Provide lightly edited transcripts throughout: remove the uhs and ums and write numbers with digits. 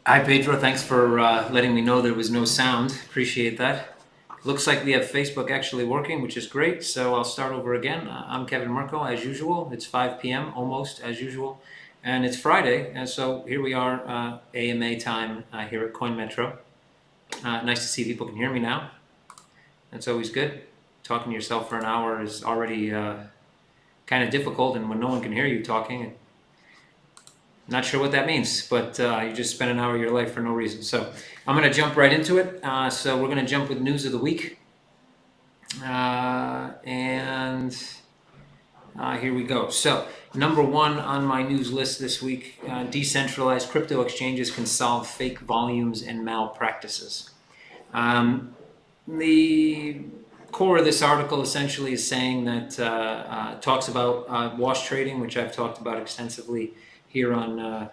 Hi, Pedro. Thanks for letting me know there was no sound. Appreciate that. Looks like we have Facebook actually working, which is great. So I'll start over again. I'm Kevin Mirko, as usual. It's 5 p.m., almost as usual. And it's Friday. And so here we are, AMA time here at CoinMetro. Nice to see people can hear me now. That's always good. Talking to yourself for an hour is already kind of difficult. And when no one can hear you talking, not sure what that means, but you just spent an hour of your life for no reason. So I'm going to jump right into it. So we're going to jump with news of the week. And here we go. So number one on my news list this week, decentralized crypto exchanges can solve fake volumes and malpractices. The core of this article essentially is saying that talks about wash trading, which I've talked about extensively here on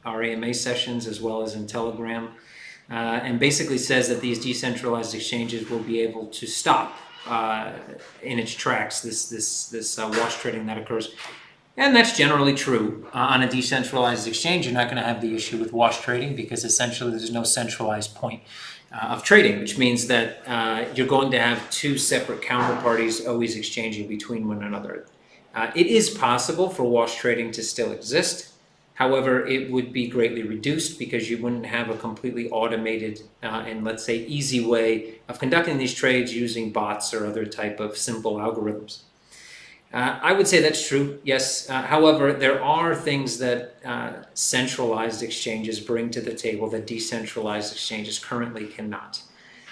our AMA sessions as well as in Telegram, and basically says that these decentralized exchanges will be able to stop in its tracks this wash trading that occurs. And that's generally true. On a decentralized exchange, you're not going to have the issue with wash trading because essentially there's no centralized point of trading, which means that you're going to have two separate counterparties always exchanging between one another. It is possible for wash trading to still exist. However, it would be greatly reduced because you wouldn't have a completely automated and, let's say, easy way of conducting these trades using bots or other type of simple algorithms. I would say that's true, yes. However, there are things that centralized exchanges bring to the table that decentralized exchanges currently cannot.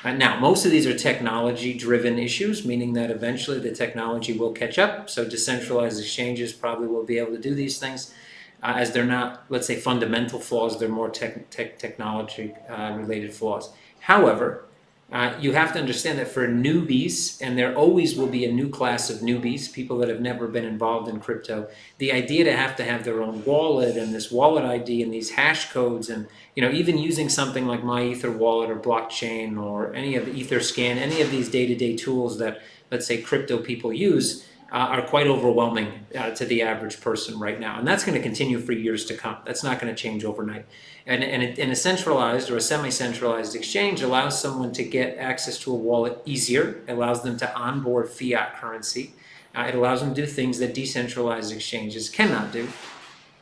Now, most of these are technology-driven issues, meaning that eventually the technology will catch up. So decentralized exchanges probably will be able to do these things. As they're not, let's say, fundamental flaws, they're more technology-related flaws. However, you have to understand that for newbies, and there always will be a new class of newbies, people that have never been involved in crypto, the idea to have their own wallet and this wallet ID and these hash codes and even using something like MyEther wallet or blockchain or any of the Etherscan, any of these day-to-day tools that, let's say, crypto people use, are quite overwhelming to the average person right now. And that's going to continue for years to come. That's not going to change overnight. And a centralized or a semi-centralized exchange allows someone to get access to a wallet easier. It allows them to onboard fiat currency. It allows them to do things that decentralized exchanges cannot do.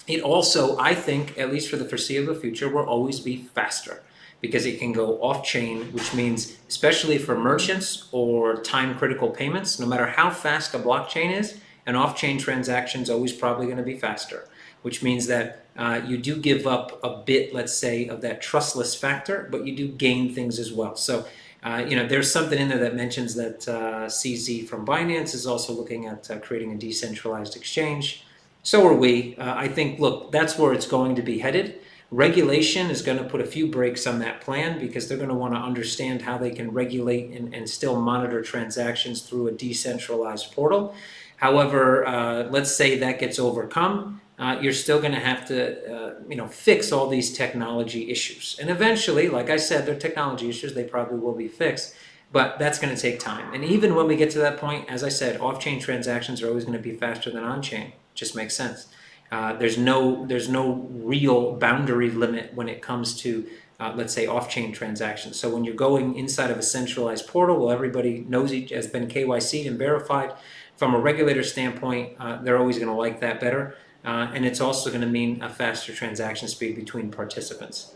It also, I think, at least for the foreseeable future, will always be faster because it can go off-chain, which means, especially for merchants or time-critical payments, no matter how fast a blockchain is, an off-chain transaction is always probably going to be faster, which means that you do give up a bit, let's say, of that trustless factor, but you do gain things as well. So, there's something in there that mentions that CZ from Binance is also looking at creating a decentralized exchange. So are we. I think, look, that's where it's going to be headed. Regulation is going to put a few brakes on that plan because they're going to want to understand how they can regulate and still monitor transactions through a decentralized portal. However, let's say that gets overcome. You're still going to have to, fix all these technology issues. And eventually, like I said, they're technology issues. They probably will be fixed. But that's going to take time. And even when we get to that point, as I said, off-chain transactions are always going to be faster than on-chain. Just makes sense. There's no real boundary limit when it comes to, let's say, off-chain transactions. So when you're going inside of a centralized portal, well, everybody knows each has been KYC'd and verified. From a regulator standpoint, they're always going to like that better. And it's also going to mean a faster transaction speed between participants.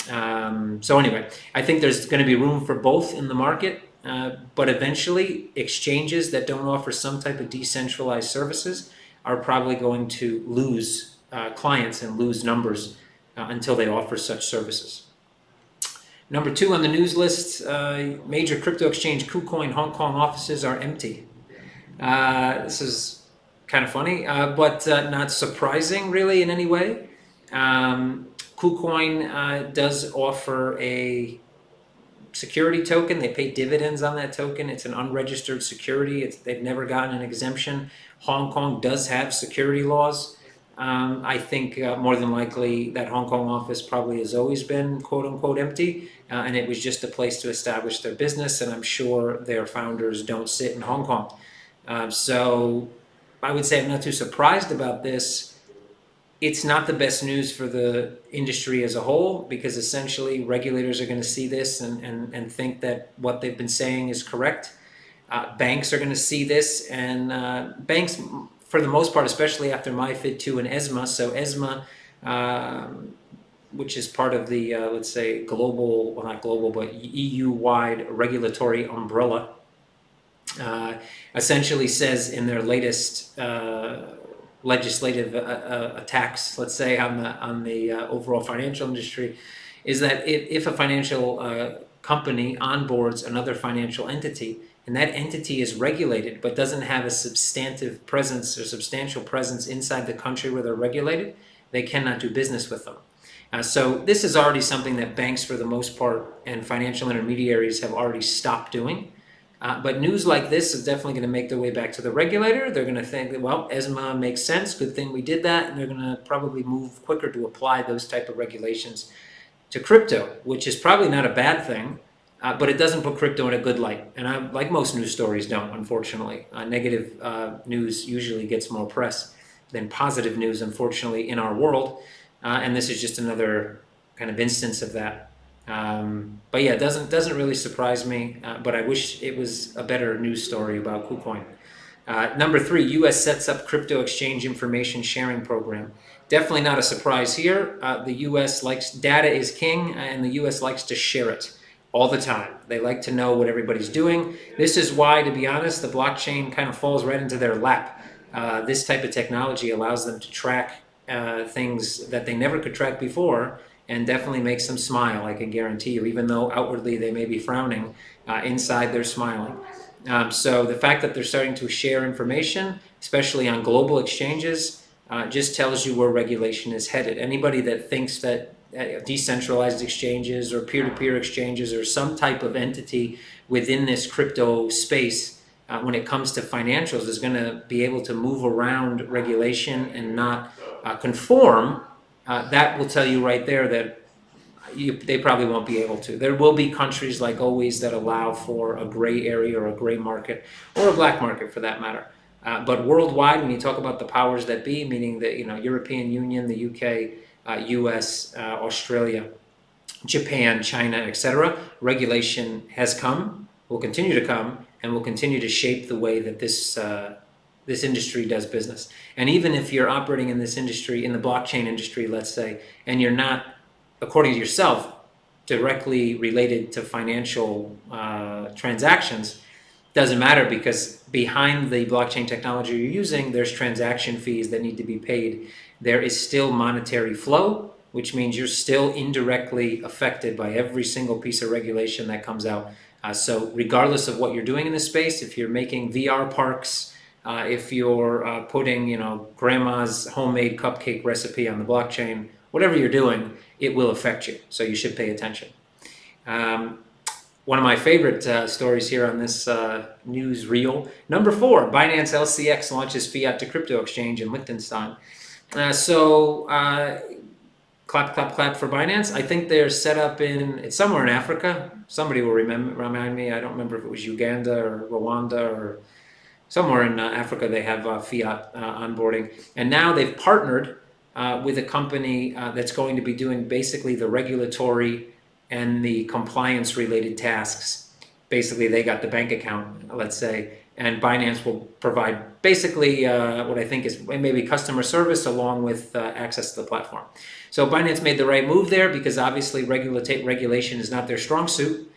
So anyway, I think there's going to be room for both in the market. But eventually, exchanges that don't offer some type of decentralized services are probably going to lose clients and lose numbers until they offer such services. Number two on the news list, major crypto exchange KuCoin Hong Kong offices are empty. This is kind of funny, but not surprising really in any way. KuCoin does offer a security token. They pay dividends on that token. It's an unregistered security. They've never gotten an exemption. Hong Kong does have security laws. I think more than likely that Hong Kong office probably has always been quote unquote empty, and it was just a place to establish their business, and I'm sure their founders don't sit in Hong Kong. So I would say I'm not too surprised about this. It's not the best news for the industry as a whole, because essentially regulators are going to see this and think that what they've been saying is correct. Banks are going to see this, and banks, for the most part, especially after MiFID II and ESMA. So ESMA, which is part of the, let's say, global, well, not global, but EU-wide regulatory umbrella, essentially says in their latest legislative attacks, let's say, on the overall financial industry, is that if a financial company onboards another financial entity, and that entity is regulated but doesn't have a substantive presence or substantial presence inside the country where they're regulated, they cannot do business with them. So this is already something that banks, for the most part, and financial intermediaries have already stopped doing. But news like this is definitely going to make their way back to the regulator. They're going to think that, well, ESMA makes sense, good thing we did that, and they're going to probably move quicker to apply those type of regulations to crypto, which is probably not a bad thing, but it doesn't put crypto in a good light. And like most news stories don't, unfortunately. Negative news usually gets more press than positive news, unfortunately, in our world. And this is just another kind of instance of that. But yeah, it doesn't really surprise me, but I wish it was a better news story about KuCoin. Number 3, U.S. sets up crypto exchange information sharing program. Definitely not a surprise here. The U.S. likes, data is king, and the U.S. likes to share it all the time. They like to know what everybody's doing. This is why, to be honest, the blockchain kind of falls right into their lap. This type of technology allows them to track things that they never could track before, and definitely makes them smile, I can guarantee you. Even though outwardly they may be frowning, inside they're smiling. So the fact that they're starting to share information, especially on global exchanges, just tells you where regulation is headed. Anybody that thinks that decentralized exchanges or peer-to-peer exchanges or some type of entity within this crypto space, when it comes to financials, is going to be able to move around regulation and not conform, that will tell you right there that they probably won't be able to. There will be countries, like always, that allow for a gray area or a gray market, or a black market for that matter. But worldwide, when you talk about the powers that be, meaning the European Union, the UK, US, Australia, Japan, China, etc., regulation has come, will continue to come, and will continue to shape the way that this industry does business. And even if you're operating in this industry, in the blockchain industry, let's say, and you're not, according to yourself, directly related to financial transactions, doesn't matter, because behind the blockchain technology you're using, there's transaction fees that need to be paid. There is still monetary flow, which means you're still indirectly affected by every single piece of regulation that comes out. So regardless of what you're doing in this space, if you're making VR parks, if you're putting, grandma's homemade cupcake recipe on the blockchain, whatever you're doing, it will affect you. So you should pay attention. One of my favorite stories here on this news reel. Number 4, Binance LCX launches fiat to crypto exchange in Liechtenstein. Clap, clap, clap for Binance. I think they're set up it's somewhere in Africa. Somebody will remind me. I don't remember if it was Uganda or Rwanda or somewhere in Africa. They have fiat onboarding. And now they've partnered with a company that's going to be doing basically the regulatory and the compliance related tasks. Basically, they got the bank account, let's say, and Binance will provide basically what I think is maybe customer service along with access to the platform. So Binance made the right move there, because obviously regulation is not their strong suit.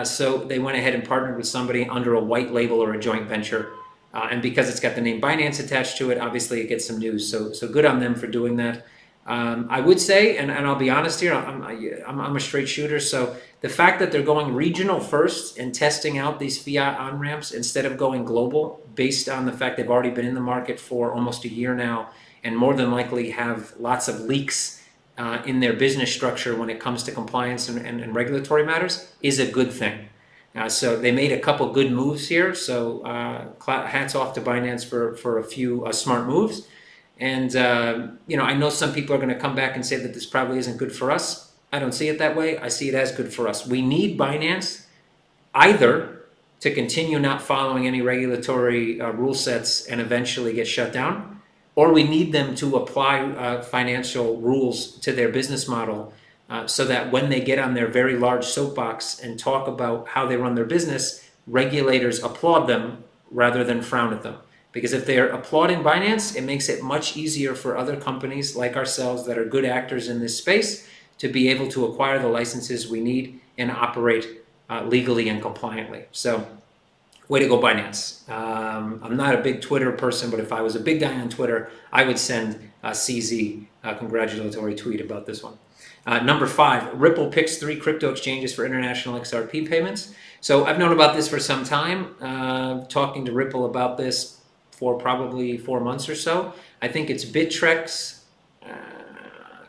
So they went ahead and partnered with somebody under a white label or a joint venture. And because it's got the name Binance attached to it, obviously it gets some news. So good on them for doing that. I would say, and I'll be honest here, I'm a straight shooter, so the fact that they're going regional first and testing out these fiat on-ramps instead of going global, based on the fact they've already been in the market for almost a year now, and more than likely have lots of leaks in their business structure when it comes to compliance and regulatory matters, is a good thing. So they made a couple good moves here, so hats off to Binance for a few smart moves. And, I know some people are going to come back and say that this probably isn't good for us. I don't see it that way. I see it as good for us. We need Binance either to continue not following any regulatory rule sets and eventually get shut down, or we need them to apply financial rules to their business model so that when they get on their very large soapbox and talk about how they run their business, regulators applaud them rather than frown at them. Because if they're applauding Binance, it makes it much easier for other companies like ourselves that are good actors in this space to be able to acquire the licenses we need and operate legally and compliantly. So, way to go, Binance. I'm not a big Twitter person, but if I was a big guy on Twitter, I would send CZ a congratulatory tweet about this one. Number 5, Ripple picks 3 crypto exchanges for international XRP payments. So I've known about this for some time, talking to Ripple about this for probably 4 months or so. I think it's Bittrex,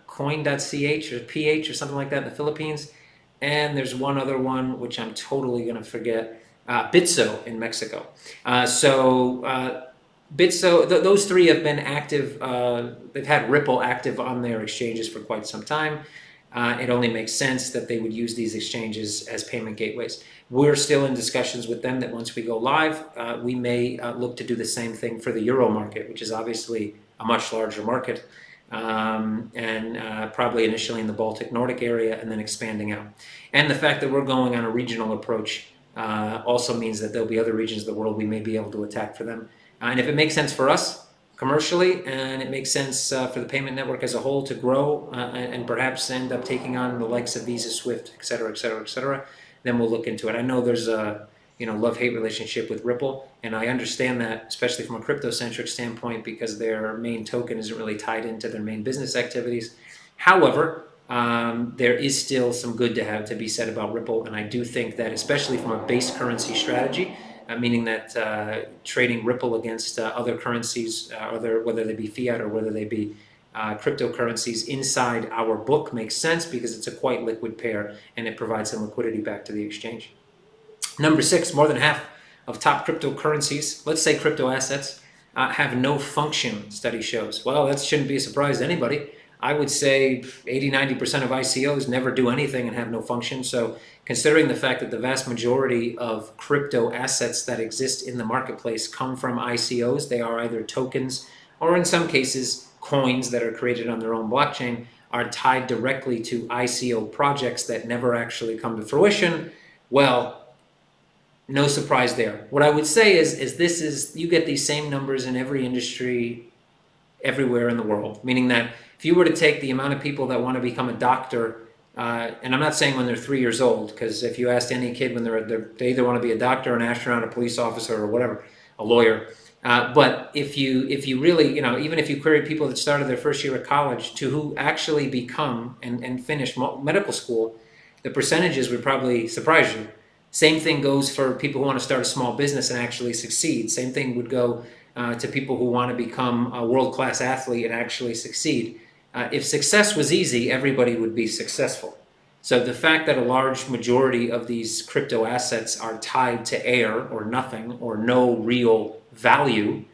Coin.ch or PH or something like that in the Philippines. And there's one other one, which I'm totally going to forget, Bitso in Mexico. Bitso, those 3 have been active. They've had Ripple active on their exchanges for quite some time. It only makes sense that they would use these exchanges as payment gateways. We're still in discussions with them that once we go live, we may look to do the same thing for the Euro market, which is obviously a much larger market, and probably initially in the Baltic Nordic area and then expanding out. And the fact that we're going on a regional approach also means that there'll be other regions of the world we may be able to attack for them. And if it makes sense for us commercially, and it makes sense for the payment network as a whole to grow and perhaps end up taking on the likes of Visa, Swift, et cetera, et cetera, et cetera, then we'll look into it. I know there's a love-hate relationship with Ripple, and I understand that, especially from a crypto-centric standpoint, because their main token isn't really tied into their main business activities. However, there is still some good to be said about Ripple, and I do think that, especially from a base currency strategy, meaning that trading Ripple against other currencies, whether they be fiat or whether they be cryptocurrencies inside our book, makes sense because it's a quite liquid pair and it provides some liquidity back to the exchange. Number 6, more than half of top cryptocurrencies, let's say crypto assets, have no function, study shows. Well, that shouldn't be a surprise to anybody. I would say 80-90% of ICOs never do anything and have no function. So considering the fact that the vast majority of crypto assets that exist in the marketplace come from ICOs, they are either tokens or in some cases coins that are created on their own blockchain, are tied directly to ICO projects that never actually come to fruition. Well, no surprise there. What I would say is you get these same numbers in every industry everywhere in the world, meaning that if you were to take the amount of people that want to become a doctor, and I'm not saying when they're 3 years old, because if you asked any kid when they either want to be a doctor, an astronaut, a police officer, or whatever, a lawyer. But if you really, even if you query people that started their first year of college to who actually become and finish medical school, the percentages would probably surprise you. Same thing goes for people who want to start a small business and actually succeed. Same thing would go to people who want to become a world-class athlete and actually succeed. If success was easy, everybody would be successful. So the fact that a large majority of these crypto assets are tied to air or nothing or no real value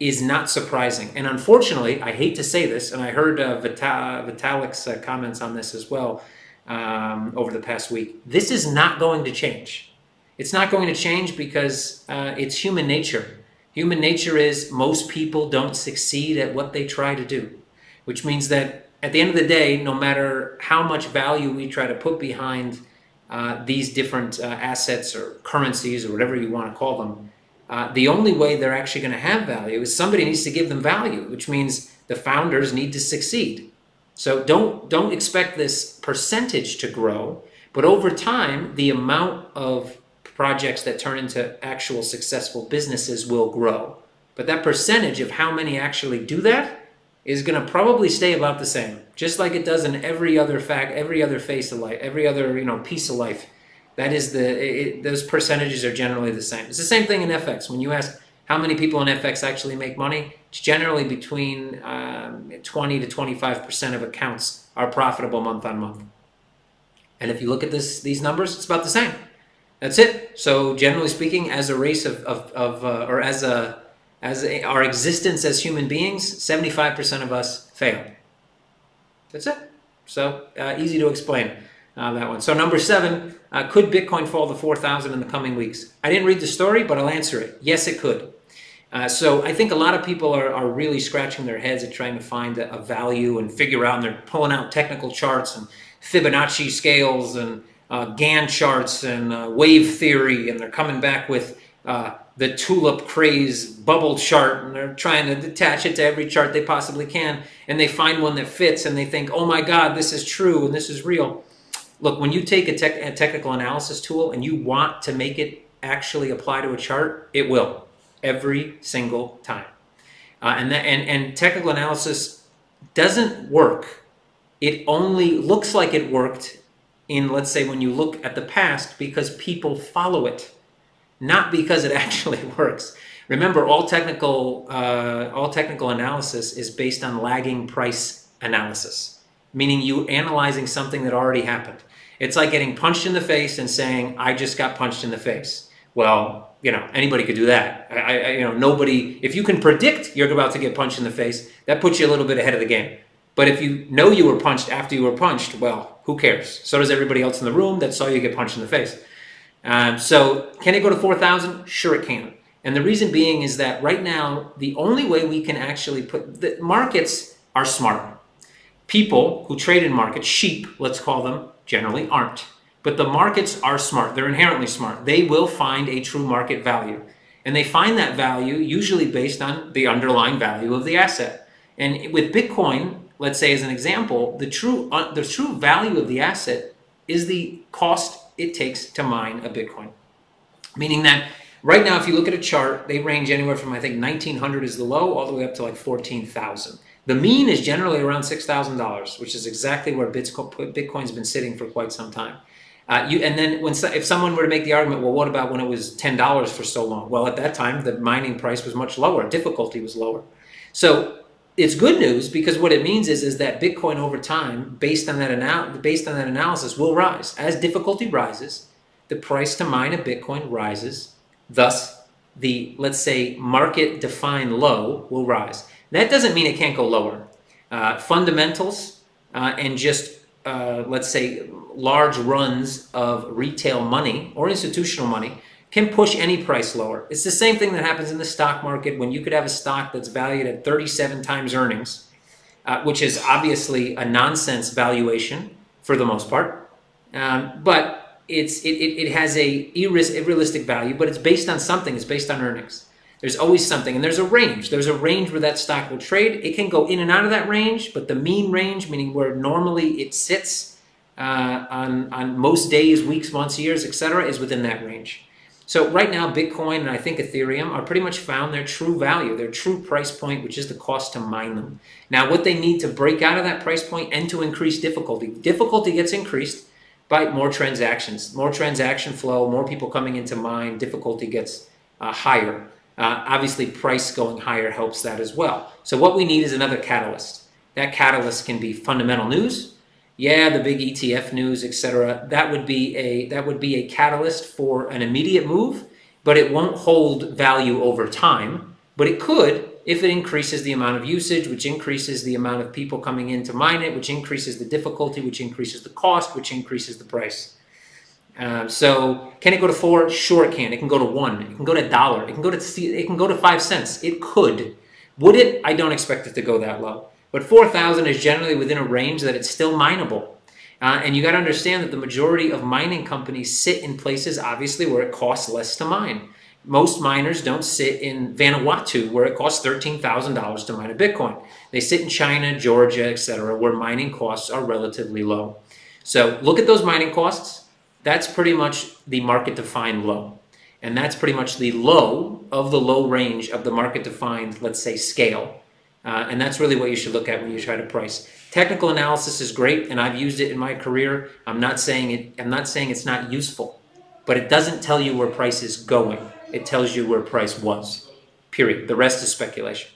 is not surprising. And unfortunately, I hate to say this, and I heard Vitalik's comments on this as well over the past week, this is not going to change. It's not going to change because it's human nature. Human nature is most people don't succeed at what they try to do, which means that at the end of the day, no matter how much value we try to put behind these different assets or currencies or whatever you want to call them, the only way they're actually going to have value is somebody needs to give them value, which means the founders need to succeed. So don't expect this percentage to grow, but over time, the amount of projects that turn into actual successful businesses will grow. But that percentage of how many actually do that is going to probably stay about the same, just like it does in every other phase of life, every other piece of life. That is those percentages are generally the same. It's the same thing in FX. When you ask how many people in FX actually make money, it's generally between 20 to 25% of accounts are profitable month on month. And if you look at these numbers, it's about the same. That's it. So generally speaking, as a race or as our existence as human beings, 75% of us fail. That's it. So easy to explain that one. So number 7, could Bitcoin fall to 4,000 in the coming weeks? I didn't read the story, but I'll answer it. Yes, it could. So I think a lot of people are really scratching their heads at trying to find a value and figure out, and they're pulling out technical charts and Fibonacci scales and Gann charts and wave theory, and they're coming back with the tulip craze bubble chart, and they're trying to attach it to every chart they possibly can, and they find one that fits, and they think, oh my God, this is true and this is real. Look, when you take a technical analysis tool and you want to make it actually apply to a chart, it will. Every single time. And technical analysis doesn't work. It only looks like it worked in, let's say, when you look at the past, because people follow it, not because it actually works. Remember, all technical analysis is based on lagging price analysis, meaning you analyzing something that already happened. It's like getting punched in the face and saying, I just got punched in the face. Well, anybody could do that. Nobody, if you can predict you're about to get punched in the face, that puts you a little bit ahead of the game. But if you know you were punched after you were punched, well, who cares? So does everybody else in the room that saw you get punched in the face. So can it go to 4,000? Sure it can. And the reason being is that right now, the only way we can actually the markets are smart. People who trade in markets, sheep, let's call them, generally aren't. But the markets are smart. They're inherently smart. They will find a true market value. And they find that value usually based on the underlying value of the asset. And with Bitcoin, let's say as an example, the true value of the asset is the cost it takes to mine a Bitcoin. Meaning that right now, if you look at a chart, they range anywhere from, I think, 1,900 is the low, all the way up to like 14,000. The mean is generally around $6,000, which is exactly where Bitcoin's been sitting for quite some time. And then if someone were to make the argument, well, what about when it was $10 for so long? Well, at that time, the mining price was much lower. Difficulty was lower. So it's good news, because what it means is that Bitcoin over time, based on that analysis, will rise. As difficulty rises, the price to mine a Bitcoin rises. Thus, the, let's say, market-defined low will rise. That doesn't mean it can't go lower. Fundamentals and just, let's say, large runs of retail money or institutional money can push any price lower. It's the same thing that happens in the stock market when you could have a stock that's valued at 37 times earnings, which is obviously a nonsense valuation for the most part, but it has a realistic value, but it's based on something. It's based on earnings. There's always something, and there's a range. There's a range where that stock will trade. It can go in and out of that range, but the mean range, meaning where normally it sits on most days, weeks, months, years, etc., is within that range. So right now, Bitcoin and I think Ethereum are pretty much found their true value, their true price point, which is the cost to mine them. Now, what they need to break out of that price point and to increase difficulty. Difficulty gets increased by more transactions, more transaction flow, more people coming into mine. Difficulty gets higher. Obviously, price going higher helps that as well. So what we need is another catalyst. That catalyst can be fundamental news. Yeah, the big ETF news, etc. That would be a catalyst for an immediate move, but it won't hold value over time. But it could if it increases the amount of usage, which increases the amount of people coming in to mine it, which increases the difficulty, which increases the cost, which increases the price. So can it go to 4? Sure, it can. It can go to 1. It can go to $1. It can go to 5 cents. It could. Would it? I don't expect it to go that low. But 4,000 is generally within a range that it's still mineable. And you got to understand that the majority of mining companies sit in places, obviously, where it costs less to mine. Most miners don't sit in Vanuatu, where it costs $13,000 to mine a Bitcoin. They sit in China, Georgia, etc., where mining costs are relatively low. So look at those mining costs. That's pretty much the market-defined low. And that's pretty much the low of the low range of the market-defined, let's say, scale. And that's really what you should look at when you try to price. Technical analysis is great, and I've used it in my career. I'm not saying it's not useful, but it doesn't tell you where price is going. It tells you where price was, period. The rest is speculation.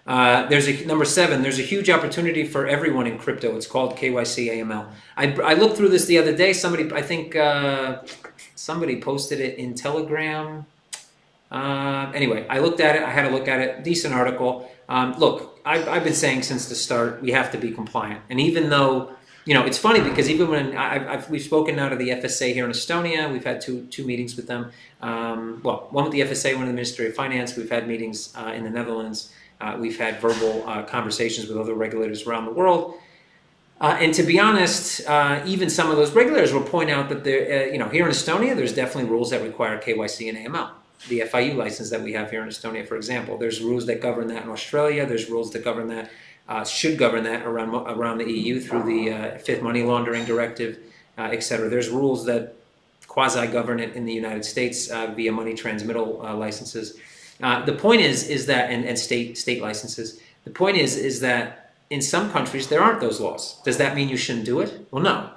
Number 7, there's a huge opportunity for everyone in crypto. It's called KYC AML. I looked through this the other day. Somebody posted it in Telegram. Anyway, I looked at it. I had a look at it. Decent article. Look, I've been saying since the start, we have to be compliant. And even though it's funny because even when we've spoken now to the FSA here in Estonia, we've had two meetings with them. Well, one with the FSA, one with the Ministry of Finance. We've had meetings in the Netherlands. We've had verbal conversations with other regulators around the world. And to be honest, even some of those regulators will point out that here in Estonia, there's definitely rules that require KYC and AML. The FIU license that we have here in Estonia, for example, there's rules that govern that in Australia. There's rules that govern that, should govern that around the EU through the Fifth Money Laundering Directive, etc. There's rules that quasi-govern it in the United States via money transmittal licenses. The point is that, and state licenses. The point is that in some countries, there aren't those laws. Does that mean you shouldn't do it? Well, no.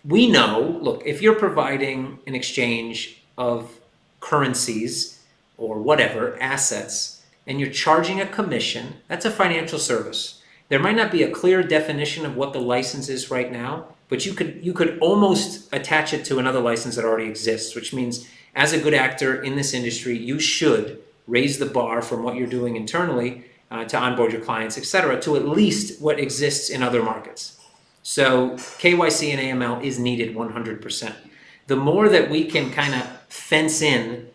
We know, look, if you're providing an exchange of currencies or whatever, assets, and you're charging a commission, that's a financial service. There might not be a clear definition of what the license is right now, but you could almost attach it to another license that already exists, which means as a good actor in this industry, you should raise the bar from what you're doing internally to onboard your clients, etc., to at least what exists in other markets. So KYC and AML is needed 100%. The more that we can kind of fence in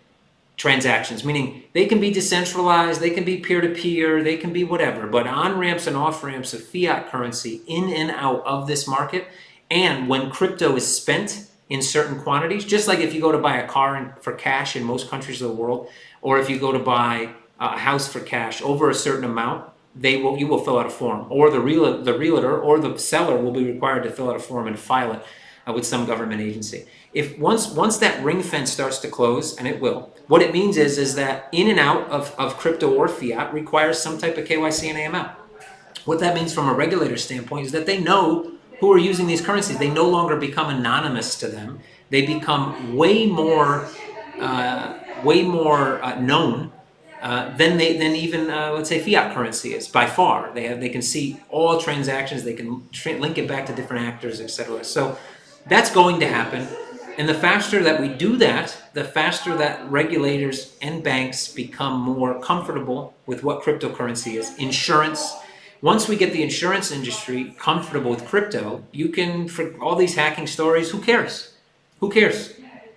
transactions, meaning they can be decentralized, they can be peer-to-peer, they can be whatever, but on-ramps and off-ramps of fiat currency in and out of this market, and when crypto is spent in certain quantities, just like if you go to buy a car for cash in most countries of the world, or if you go to buy a house for cash over a certain amount, you will fill out a form, or the realtor or the seller will be required to fill out a form and file it with some government agency. If once that ring fence starts to close, and it will, what it means is that in and out of crypto or fiat requires some type of KYC and AML. What that means from a regulator standpoint is that they know who are using these currencies. They no longer become anonymous to them. They become way more known than even let's say fiat currency is by far. They can see all transactions. They can link it back to different actors, etc. So that's going to happen, and the faster that we do that, the faster that regulators and banks become more comfortable with what cryptocurrency is. Insurance. Once we get the insurance industry comfortable with crypto, you can, for all these hacking stories, who cares? Who cares?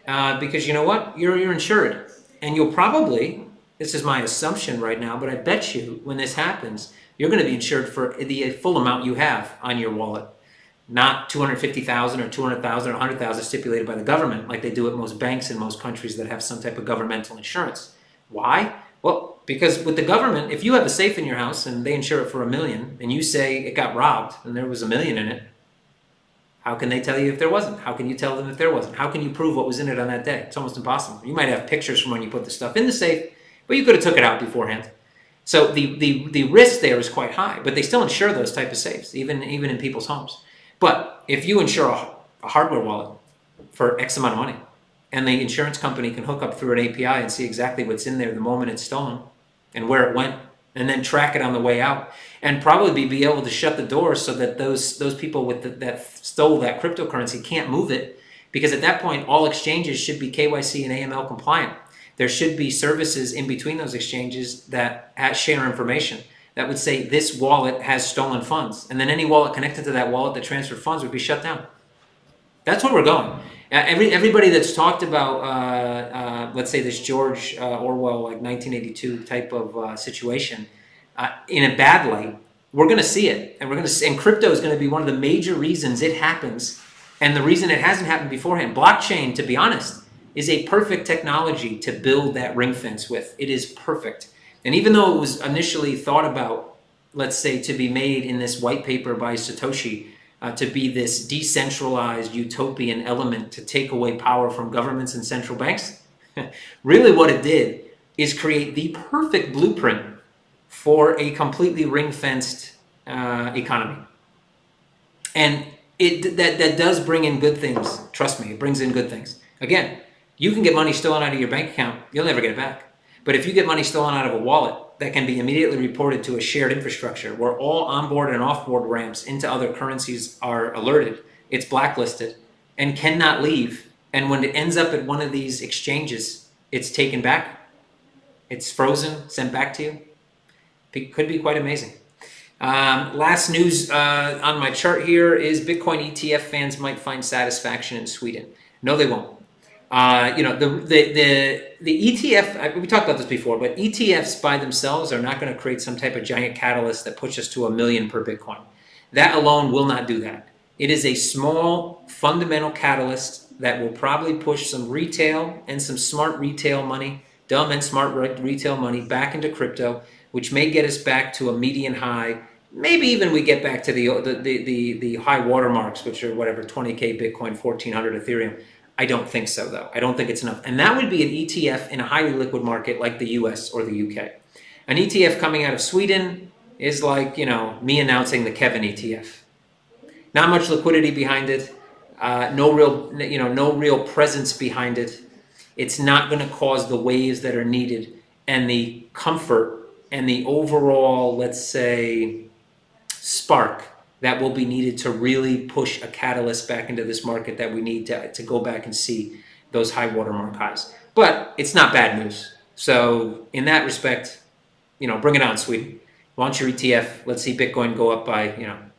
Because you know what? You're insured, and you'll probably. This is my assumption right now, but I bet you when this happens, you're going to be insured for the full amount you have on your wallet, not 250,000 or 200,000 or 100,000 stipulated by the government like they do at most banks in most countries that have some type of governmental insurance. Why? Well, because with the government, if you have a safe in your house and they insure it for $1 million and you say it got robbed and there was $1 million in it, how can they tell you if there wasn't? How can you tell them if there wasn't? How can you prove what was in it on that day? It's almost impossible. You might have pictures from when you put the stuff in the safe, but you could have took it out beforehand. So the risk there is quite high, but they still insure those type of safes, even in people's homes. But if you insure a hardware wallet for X amount of money, and the insurance company can hook up through an API and see exactly what's in there the moment it's stolen and where it went, and then track it on the way out, and probably be able to shut the door so that those people that stole that cryptocurrency can't move it, because at that point all exchanges should be KYC and AML compliant. There should be services in between those exchanges that share information that would say this wallet has stolen funds, and then any wallet connected to that wallet that transferred funds would be shut down. That's where we're going. Everybody that's talked about, let's say this George Orwell, like 1982 type of situation, in a bad light, we're going to see it, and crypto is going to be one of the major reasons it happens, and the reason it hasn't happened beforehand. Blockchain, to be honest, is a perfect technology to build that ring fence with. It is perfect. And even though it was initially thought about, let's say, to be made in this white paper by Satoshi, to be this decentralized utopian element to take away power from governments and central banks, really what it did is create the perfect blueprint for a completely ring-fenced economy. And that does bring in good things. Trust me, it brings in good things. Again, you can get money stolen out of your bank account. You'll never get it back. But if you get money stolen out of a wallet, that can be immediately reported to a shared infrastructure where all onboard and offboard ramps into other currencies are alerted. It's blacklisted and cannot leave. And when it ends up at one of these exchanges, it's taken back. It's frozen, sent back to you. It could be quite amazing. Last news on my chart here is Bitcoin ETF fans might find satisfaction in Sweden. No, they won't. The ETF, we talked about this before, but ETFs by themselves are not going to create some type of giant catalyst that pushes us to 1 million per Bitcoin. That alone will not do that. It is a small fundamental catalyst that will probably push some retail and some smart retail money, dumb and smart retail money back into crypto, which may get us back to a median high. Maybe even we get back to the high watermarks, which are whatever, 20K Bitcoin, 1400 Ethereum. I don't think so, though. I don't think it's enough. And that would be an ETF in a highly liquid market like the US or the UK. An ETF coming out of Sweden is like, me announcing the Kevin ETF. Not much liquidity behind it. No real presence behind it. It's not going to cause the waves that are needed and the comfort and the overall, let's say, spark that will be needed to really push a catalyst back into this market that we need to go back and see those high watermark highs. But it's not bad news. So in that respect, bring it on, Sweden. Launch your ETF. Let's see Bitcoin go up by,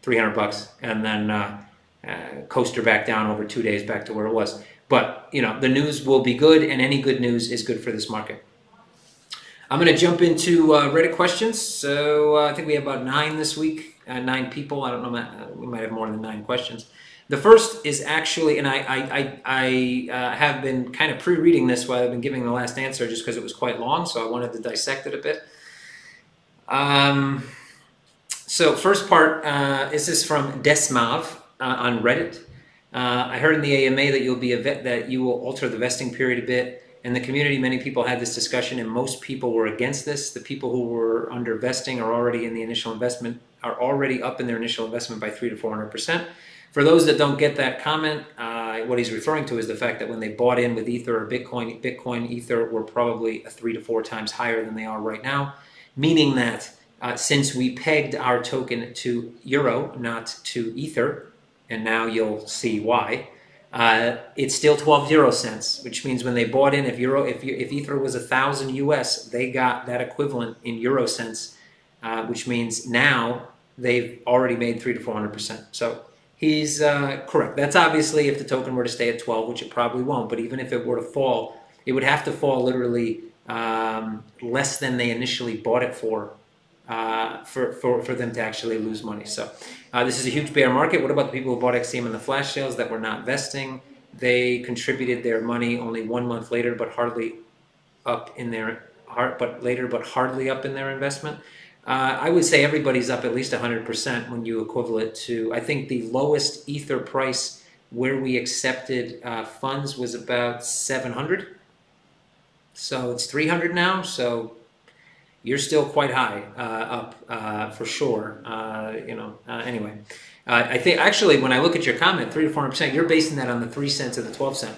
$300 and then coaster back down over 2 days back to where it was. But, the news will be good, and any good news is good for this market. I'm going to jump into Reddit questions. So I think we have about 9 this week, 9 people. I don't know, we might have more than 9 questions. The first is actually, and I have been kind of pre-reading this while I've been giving the last answer just because it was quite long, so I wanted to dissect it a bit. So first part, is this from Desmav on Reddit. I heard in the AMA that you will alter the vesting period a bit. In the community, many people had this discussion, and most people were against this. The people who were under vesting are already up in their initial investment by 300 to 400%. For those that don't get that comment, what he's referring to is the fact that when they bought in with Ether or Bitcoin, Ether were probably 3 to 4 times higher than they are right now, meaning that since we pegged our token to euro, not to Ether, and now you'll see why. It's still 12 euro cents, which means when they bought in, if Ether was 1,000 US, they got that equivalent in euro cents, which means now they've already made 300 to 400%. So he's correct. That's obviously if the token were to stay at 12, which it probably won't. But even if it were to fall, it would have to fall literally less than they initially bought it for them to actually lose money. So this is a huge bear market. What about the people who bought XCM in the flash sales that were not vesting? They contributed their money only 1 month later, but hardly up in their hardly up in their investment. I would say everybody's up at least 100% when you equivalent to. I think the lowest Ether price where we accepted funds was about 700. So it's 300 now. So you're still quite high up for sure. Anyway, I think actually when I look at your comment, 300 to 400%, you're basing that on the 3 cents or the 12 cent,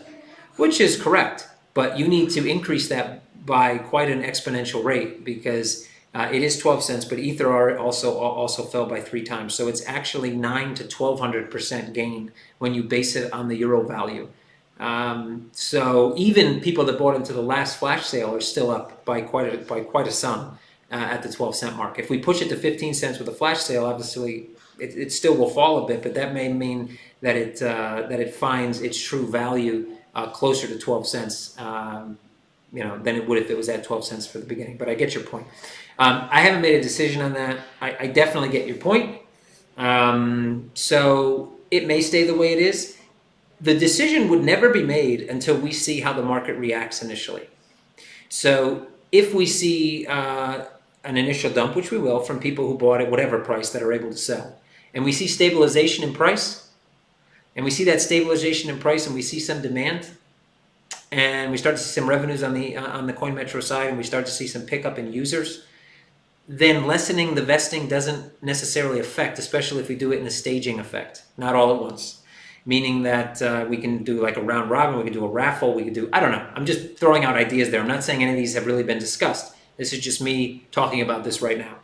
which is correct. But you need to increase that by quite an exponential rate because it is 12 cents, but Ether also fell by 3 times. So it's actually 9 to 1,200% gain when you base it on the euro value. So even people that bought into the last flash sale are still up by quite a sum at the 12 cent mark. If we push it to 15 cents with a flash sale, obviously it still will fall a bit, but that may mean that it finds its true value closer to 12 cents, than it would if it was at 12 cents for the beginning. But I get your point. I haven't made a decision on that. I definitely get your point. So it may stay the way it is. The decision would never be made until we see how the market reacts initially. So if we see an initial dump, which we will, from people who bought at whatever price that are able to sell, and we see stabilization in price, and we see that stabilization in price, and we see some demand, and we start to see some revenues on the CoinMetro side, and we start to see some pickup in users, then lessening the vesting doesn't necessarily affect, especially if we do it in a staging effect, not all at once. Meaning that we can do like a round robin, we can do a raffle, we can do, I don't know. I'm just throwing out ideas there. I'm not saying any of these have really been discussed. This is just me talking about this right now.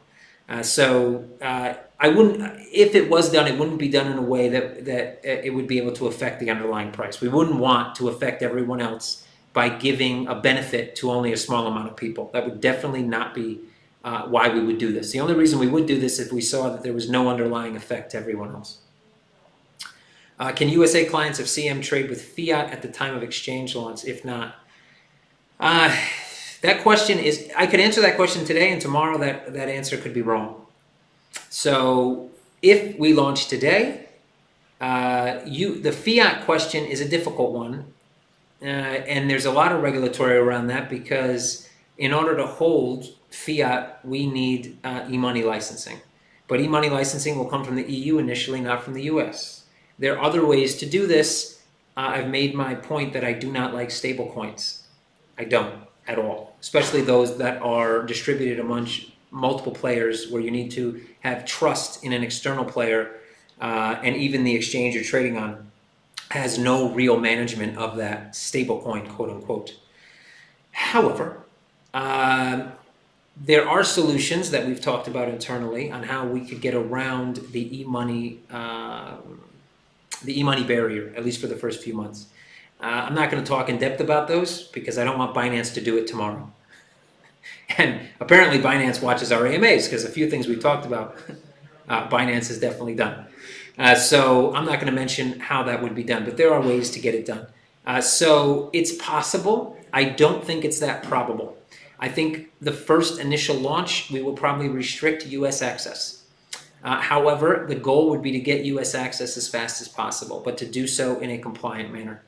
I wouldn't, if it was done, it wouldn't be done in a way that it would be able to affect the underlying price. We wouldn't want to affect everyone else by giving a benefit to only a small amount of people. That would definitely not be why we would do this. The only reason we would do this is if we saw that there was no underlying effect to everyone else. Can USA clients of CM trade with fiat at the time of exchange launch? If not, that question is, I could answer that question today, and tomorrow that answer could be wrong. So if we launch today, the fiat question is a difficult one, and there's a lot of regulatory around that, because in order to hold fiat, we need e-money licensing. But e-money licensing will come from the EU initially, not from the US. There are other ways to do this. I've made my point that I do not like stable coins. I don't at all, especially those that are distributed among multiple players, where you need to have trust in an external player, and even the exchange you're trading on has no real management of that stable coin, quote unquote. However, there are solutions that we've talked about internally on how we could get around the e-money barrier, at least for the first few months. I'm not going to talk in depth about those, because I don't want Binance to do it tomorrow. And apparently Binance watches our AMAs, because a few things we've talked about, Binance has definitely done. So I'm not going to mention how that would be done, but there are ways to get it done. So it's possible. I don't think it's that probable. I think the first initial launch, we will probably restrict US access. However, the goal would be to get US access as fast as possible, but to do so in a compliant manner.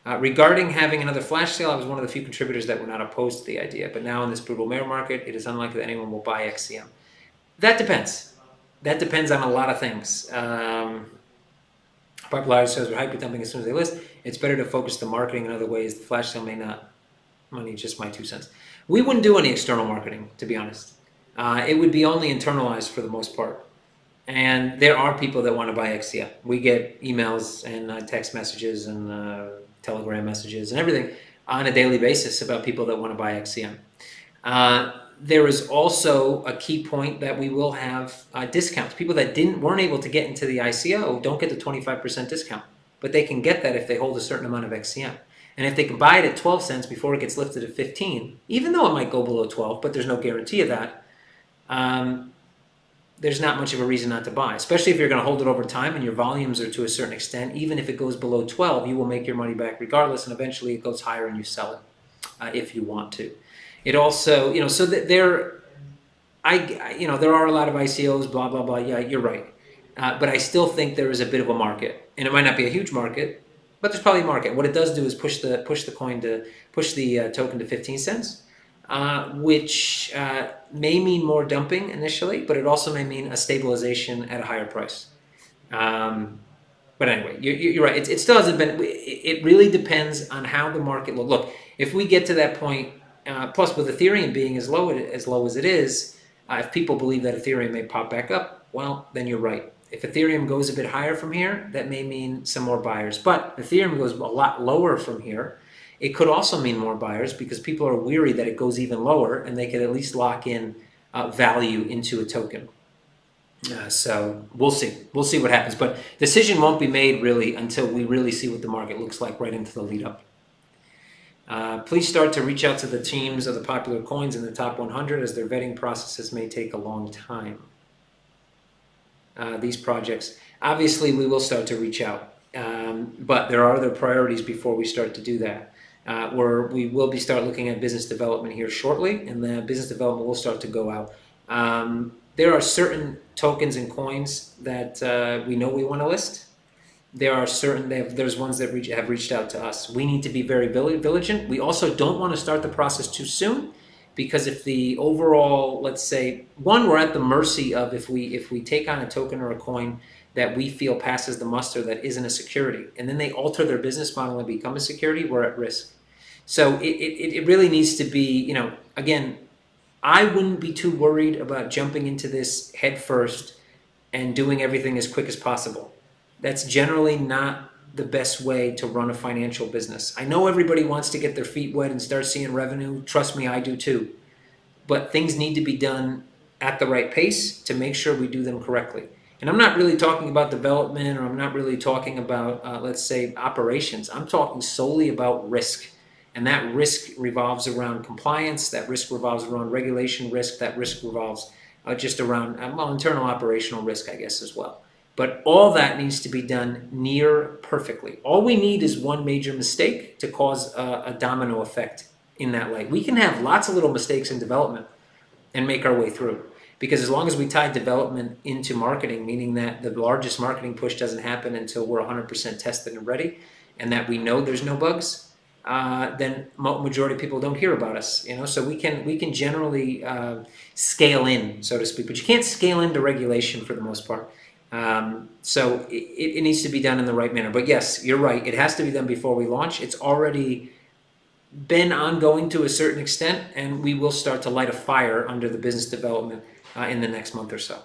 Regarding having another flash sale, I was one of the few contributors that were not opposed to the idea, but now in this brutal bear market, it is unlikely that anyone will buy XCM. That depends. That depends on a lot of things. Popularity says we're hyper dumping as soon as they list. It's better to focus the marketing in other ways. The flash sale may not. Money, just my 2 cents. We wouldn't do any external marketing, to be honest. It would be only internalized for the most part. And there are people that want to buy XCM. We get emails and text messages and Telegram messages and everything on a daily basis about people that want to buy XCM. There is also a key point that we will have discounts. People that weren't able to get into the ICO don't get the 25% discount, but they can get that if they hold a certain amount of XCM. And if they can buy it at 12 cents before it gets lifted to 15, even though it might go below 12, but there's no guarantee of that, there's not much of a reason not to buy, especially if you're going to hold it over time and your volumes are to a certain extent. Even if it goes below 12, you will make your money back regardless, and eventually it goes higher and you sell it if you want to. It also, so that there are a lot of ICOs, blah, blah, blah. Yeah, you're right. But I still think there is a bit of a market, and it might not be a huge market, but there's probably a market. What it does do is push the token to 15 cents, which may mean more dumping initially, but it also may mean a stabilization at a higher price. But anyway, you're right. It still hasn't been. It really depends on how the market will look. If we get to that point, plus with Ethereum being as low as it is, if people believe that Ethereum may pop back up, well, then you're right. If Ethereum goes a bit higher from here, that may mean some more buyers. But if Ethereum goes a lot lower from here, it could also mean more buyers, because people are weary that it goes even lower, and they could at least lock in value into a token. So we'll see. We'll see what happens. But decision won't be made really until we really see what the market looks like right into the lead up. Please start to reach out to the teams of the popular coins in the top 100, as their vetting processes may take a long time. These projects, obviously we will start to reach out, but there are other priorities before we start to do that. Where we will start looking at business development here shortly, and the business development will start to go out. There are certain tokens and coins that we know we want to list. There are there's ones that have reached out to us. We need to be very diligent. We also don't want to start the process too soon, because if the overall, let's say, we're at the mercy of if we take on a token or a coin that we feel passes the muster that isn't a security, and then they alter their business model and become a security, we're at risk. So it really needs to be, again, I wouldn't be too worried about jumping into this head first and doing everything as quick as possible. That's generally not the best way to run a financial business. I know everybody wants to get their feet wet and start seeing revenue. Trust me, I do too. But things need to be done at the right pace to make sure we do them correctly. And I'm not really talking about development, or I'm not really talking about, let's say, operations. I'm talking solely about risk And that risk revolves around compliance, that risk revolves around regulation risk, that risk revolves just around, internal operational risk, I guess, as well. But all that needs to be done near perfectly. All we need is one major mistake to cause a domino effect in that light. We can have lots of little mistakes in development and make our way through. Because as long as we tie development into marketing, meaning that the largest marketing push doesn't happen until we're 100% tested and ready, and that we know there's no bugs, then majority of people don't hear about us. So we can generally scale in, so to speak, but you can't scale into regulation for the most part. So it needs to be done in the right manner. But yes, you're right. It has to be done before we launch. It's already been ongoing to a certain extent, and we will start to light a fire under the business development in the next month or so.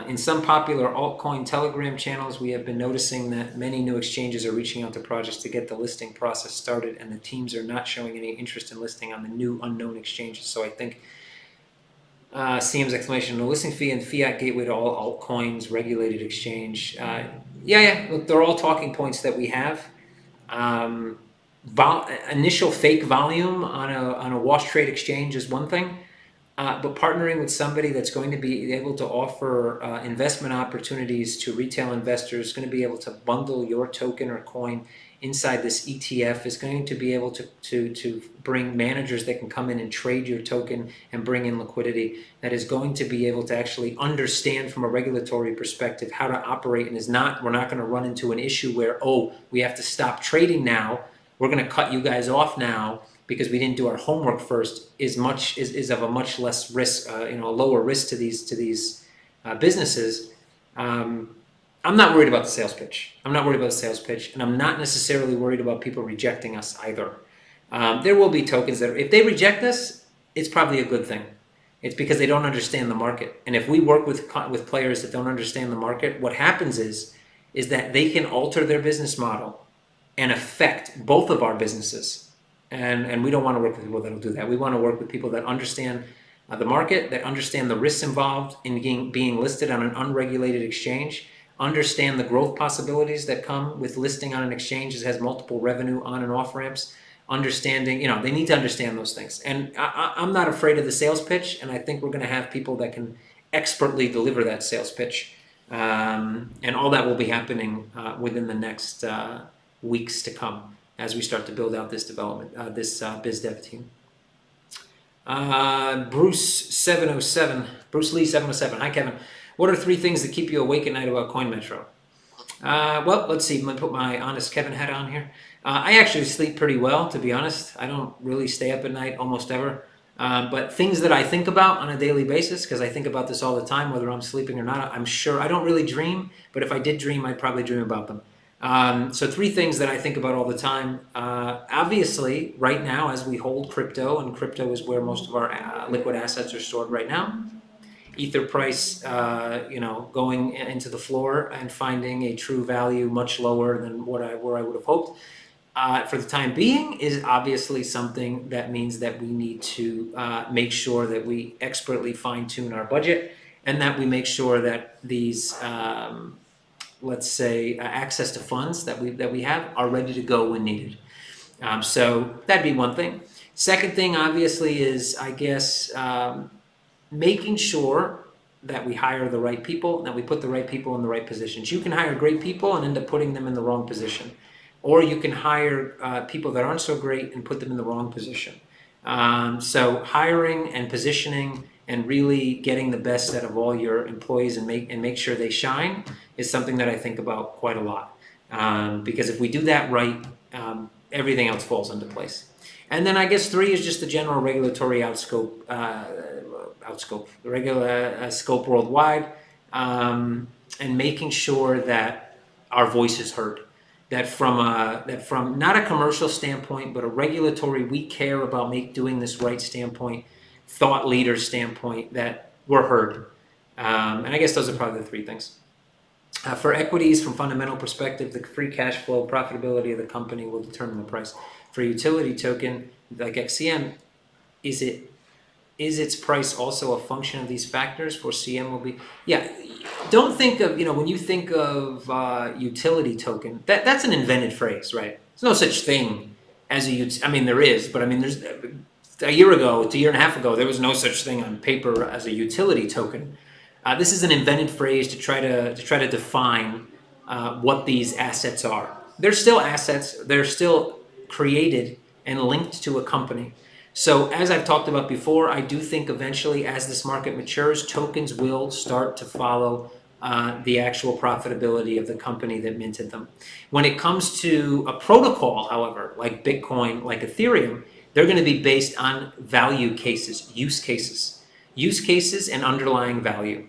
In some popular altcoin Telegram channels, we have been noticing that many new exchanges are reaching out to projects to get the listing process started, and the teams are not showing any interest in listing on the new unknown exchanges. So I think CM's explanation, the listing fee and fiat gateway to all altcoins, regulated exchange. Yeah, look, they're all talking points that we have. Initial fake volume on a wash trade exchange is one thing, but partnering with somebody that's going to be able to offer investment opportunities to retail investors, going to be able to bundle your token or coin inside this ETF, is going to be able to bring managers that can come in and trade your token and bring in liquidity, that is going to be able to actually understand from a regulatory perspective how to operate, and we're not going to run into an issue where, we have to stop trading now, we're going to cut you guys off now because we didn't do our homework first, is of a much less risk, a lower risk to these businesses. I'm not worried about the sales pitch. And I'm not necessarily worried about people rejecting us either. There will be tokens that, if they reject us, it's probably a good thing. It's because they don't understand the market. And if we work with players that don't understand the market, what happens is that they can alter their business model and affect both of our businesses. And we don't want to work with people that will do that. We want to work with people that understand the market, that understand the risks involved in being listed on an unregulated exchange, understand the growth possibilities that come with listing on an exchange that has multiple revenue on and off ramps, understanding, they need to understand those things. And I'm not afraid of the sales pitch, and I think we're going to have people that can expertly deliver that sales pitch. And all that will be happening within the next weeks to come as we start to build out this development, this biz dev team. Bruce Lee 707. Hi, Kevin. What are 3 things that keep you awake at night about CoinMetro? Well, let's see. I'm going to put my honest Kevin hat on here. I actually sleep pretty well, to be honest. I don't really stay up at night almost ever. But things that I think about on a daily basis, because I think about this all the time, whether I'm sleeping or not, I'm sure I don't really dream, but if I did dream, I'd probably dream about them. So 3 things that I think about all the time. Obviously, right now, as we hold crypto, and crypto is where most of our liquid assets are stored right now, Ether price, going into the floor and finding a true value much lower than where I would have hoped. For the time being, is obviously something that means that we need to make sure that we expertly fine-tune our budget, and that we make sure that these, let's say, access to funds that we have are ready to go when needed. So that'd be one thing. Second thing, obviously, is, I guess, making sure that we hire the right people, that we put the right people in the right positions. You can hire great people and end up putting them in the wrong position. Or you can hire people that aren't so great and put them in the wrong position. So hiring and positioning and really getting the best out of all your employees and make sure they shine is something that I think about quite a lot. Because if we do that right, everything else falls into place. And then I guess 3 is just the general regulatory scope worldwide, and making sure that our voice is heard. That from not a commercial standpoint, but a regulatory, we care about doing this right standpoint, thought leader standpoint, that we're heard. And I guess those are probably the 3 things. For equities, from fundamental perspective, the free cash flow profitability of the company will determine the price. For a utility token like XCM, is it is its price also a function of these factors? For CM will be, yeah. Don't think of, when you think of utility token, that's an invented phrase, right? There's no such thing as I mean, there is, but I mean, there's a year and a half ago, there was no such thing on paper as a utility token. This is an invented phrase to try to define what these assets are. They're still assets. They're still created and linked to a company. So as I've talked about before, I do think eventually as this market matures, tokens will start to follow the actual profitability of the company that minted them. When it comes to a protocol, however, like Bitcoin, like Ethereum, they're going to be based on value cases, use cases and underlying value,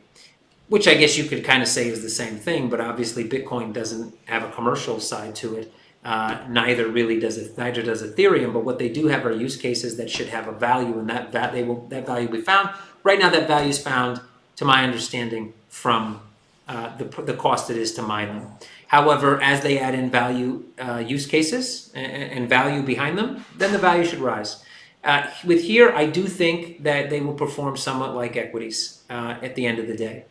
which I guess you could kind of say is the same thing, but obviously Bitcoin doesn't have a commercial side to it. Neither does Ethereum, but what they do have are use cases that should have a value, and that value will be found. Right now, that value is found, to my understanding, from the cost it is to mine them. However, as they add in value use cases and value behind them, then the value should rise. With here, I do think that they will perform somewhat like equities at the end of the day.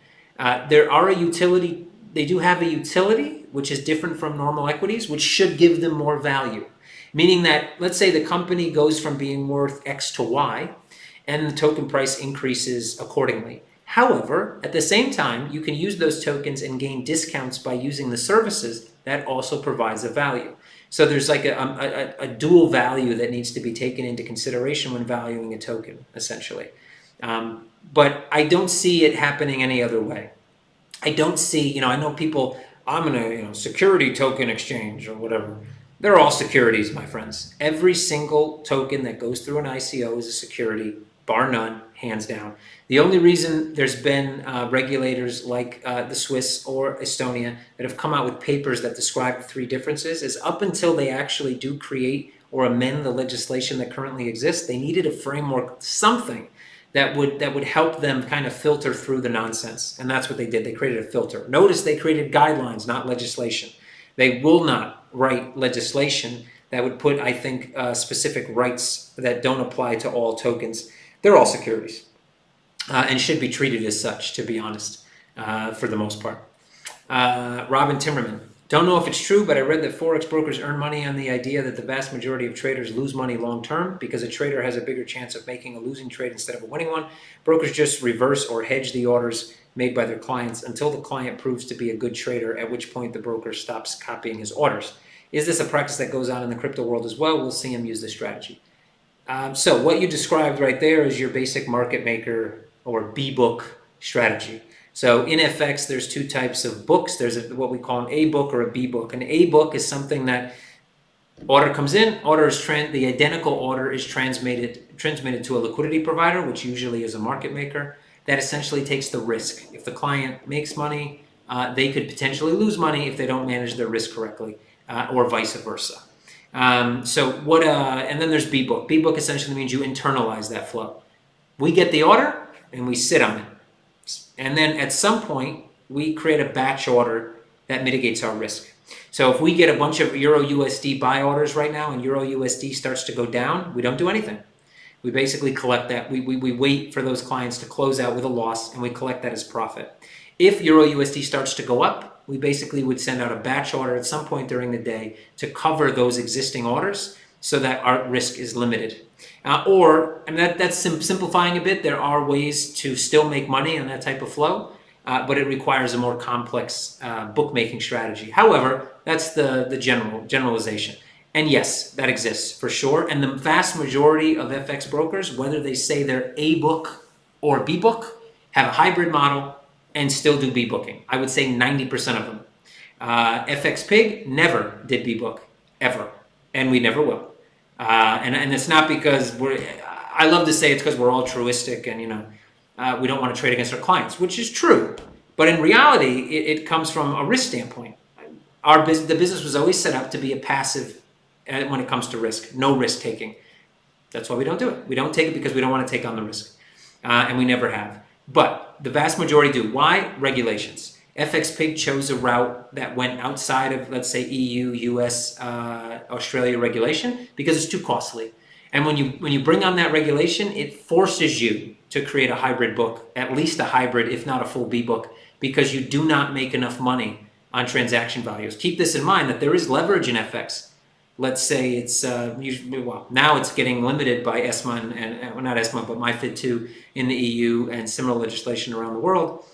There are a utility. They do have a utility, which is different from normal equities, which should give them more value. Meaning that, let's say the company goes from being worth X to Y, and the token price increases accordingly. However, at the same time, you can use those tokens and gain discounts by using the services that also provides a value. So there's like a dual value that needs to be taken into consideration when valuing a token, essentially. But I don't see it happening any other way. I don't see, I know people, I'm going to, security token exchange or whatever. They're all securities, my friends. Every single token that goes through an ICO is a security, bar none, hands down. The only reason there's been regulators like the Swiss or Estonia that have come out with papers that describe the three differences is up until they actually do create or amend the legislation that currently exists, they needed a framework, something that would help them kind of filter through the nonsense. And that's what they did. They created a filter. Notice they created guidelines, not legislation. They will not write legislation that would put, I think, specific rights that don't apply to all tokens. They're all securities and should be treated as such, to be honest, for the most part. Robin Timmerman. Don't know if it's true, but I read that Forex brokers earn money on the idea that the vast majority of traders lose money long term because a trader has a bigger chance of making a losing trade instead of a winning one. Brokers just reverse or hedge the orders made by their clients until the client proves to be a good trader, at which point the broker stops copying his orders. Is this a practice that goes on in the crypto world as well? We'll see him use this strategy. So what you described right there is your basic market maker or B-book strategy. So in FX, there's two types of books. There's what we call an A book or a B book. An A book is something that order comes in, the identical order is transmitted to a liquidity provider, which usually is a market maker, that essentially takes the risk. If the client makes money, they could potentially lose money if they don't manage their risk correctly, or vice versa. And then there's B book. B book essentially means you internalize that flow. We get the order and we sit on it. And then at some point, we create a batch order that mitigates our risk. So if we get a bunch of Euro USD buy orders right now and Euro USD starts to go down, we don't do anything. We basically collect that. We wait for those clients to close out with a loss and we collect that as profit. If Euro USD starts to go up, we basically would send out a batch order at some point during the day to cover those existing orders so that our risk is limited. That's simplifying a bit. There are ways to still make money on that type of flow, but it requires a more complex bookmaking strategy. However, that's the generalization. And yes, that exists for sure. And the vast majority of FX brokers, whether they say they're A book or B book, have a hybrid model and still do B booking. I would say 90% of them. FX Pig never did B book, ever. And we never will. And it's not because I love to say it's because we're altruistic and, we don't want to trade against our clients, which is true. But in reality, it comes from a risk standpoint. The business was always set up to be a passive when it comes to risk, no risk taking. That's why we don't do it. We don't take it because we don't want to take on the risk. And we never have. But the vast majority do. Why? Regulations. FX Pig chose a route that went outside of, let's say, EU, US, Australia regulation because it's too costly. And when you bring on that regulation, it forces you to create a hybrid book, at least a hybrid, if not a full B book, because you do not make enough money on transaction values. Keep this in mind that there is leverage in FX. Let's say it's now it's getting limited by ESMA and not ESMA, but MiFID II in the EU and similar legislation around the world.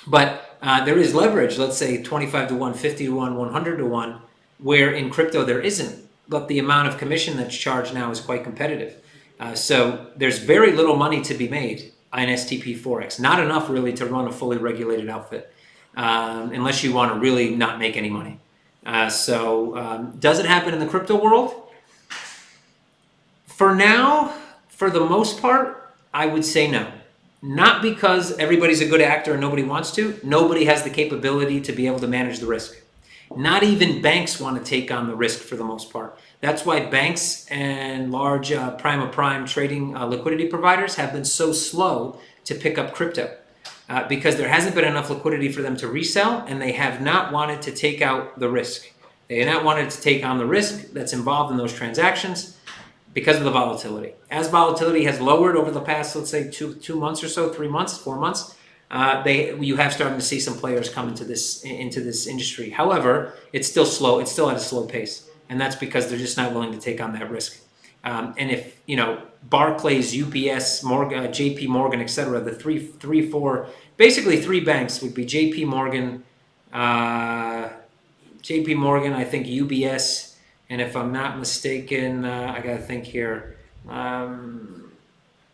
But there is leverage. Let's say 25 to 1, 50 to 1, 100 to 1, where in crypto there isn't. But the amount of commission that's charged now is quite competitive. So there's very little money to be made on STP Forex. Not enough really to run a fully regulated outfit, unless you want to really not make any money. Does it happen in the crypto world? For now, for the most part, I would say no. Not because everybody's a good actor and nobody wants to. Nobody has the capability to be able to manage the risk. Not even banks want to take on the risk for the most part. That's why banks and large prime trading liquidity providers have been so slow to pick up crypto. Because there hasn't been enough liquidity for them to resell, and they have not wanted to take out the risk. They have not wanted to take on the risk that's involved in those transactions because of the volatility. As volatility has lowered over the past, let's say, 2 months or so, 3 months, 4 months, you have started to see some players come into this industry. However, it's still slow. It's still at a slow pace, and that's because they're just not willing to take on that risk. And if Barclays, UBS, JP Morgan, etc., the four, basically 3 banks would be JP Morgan, I think UBS, and if I'm not mistaken, I got to think here.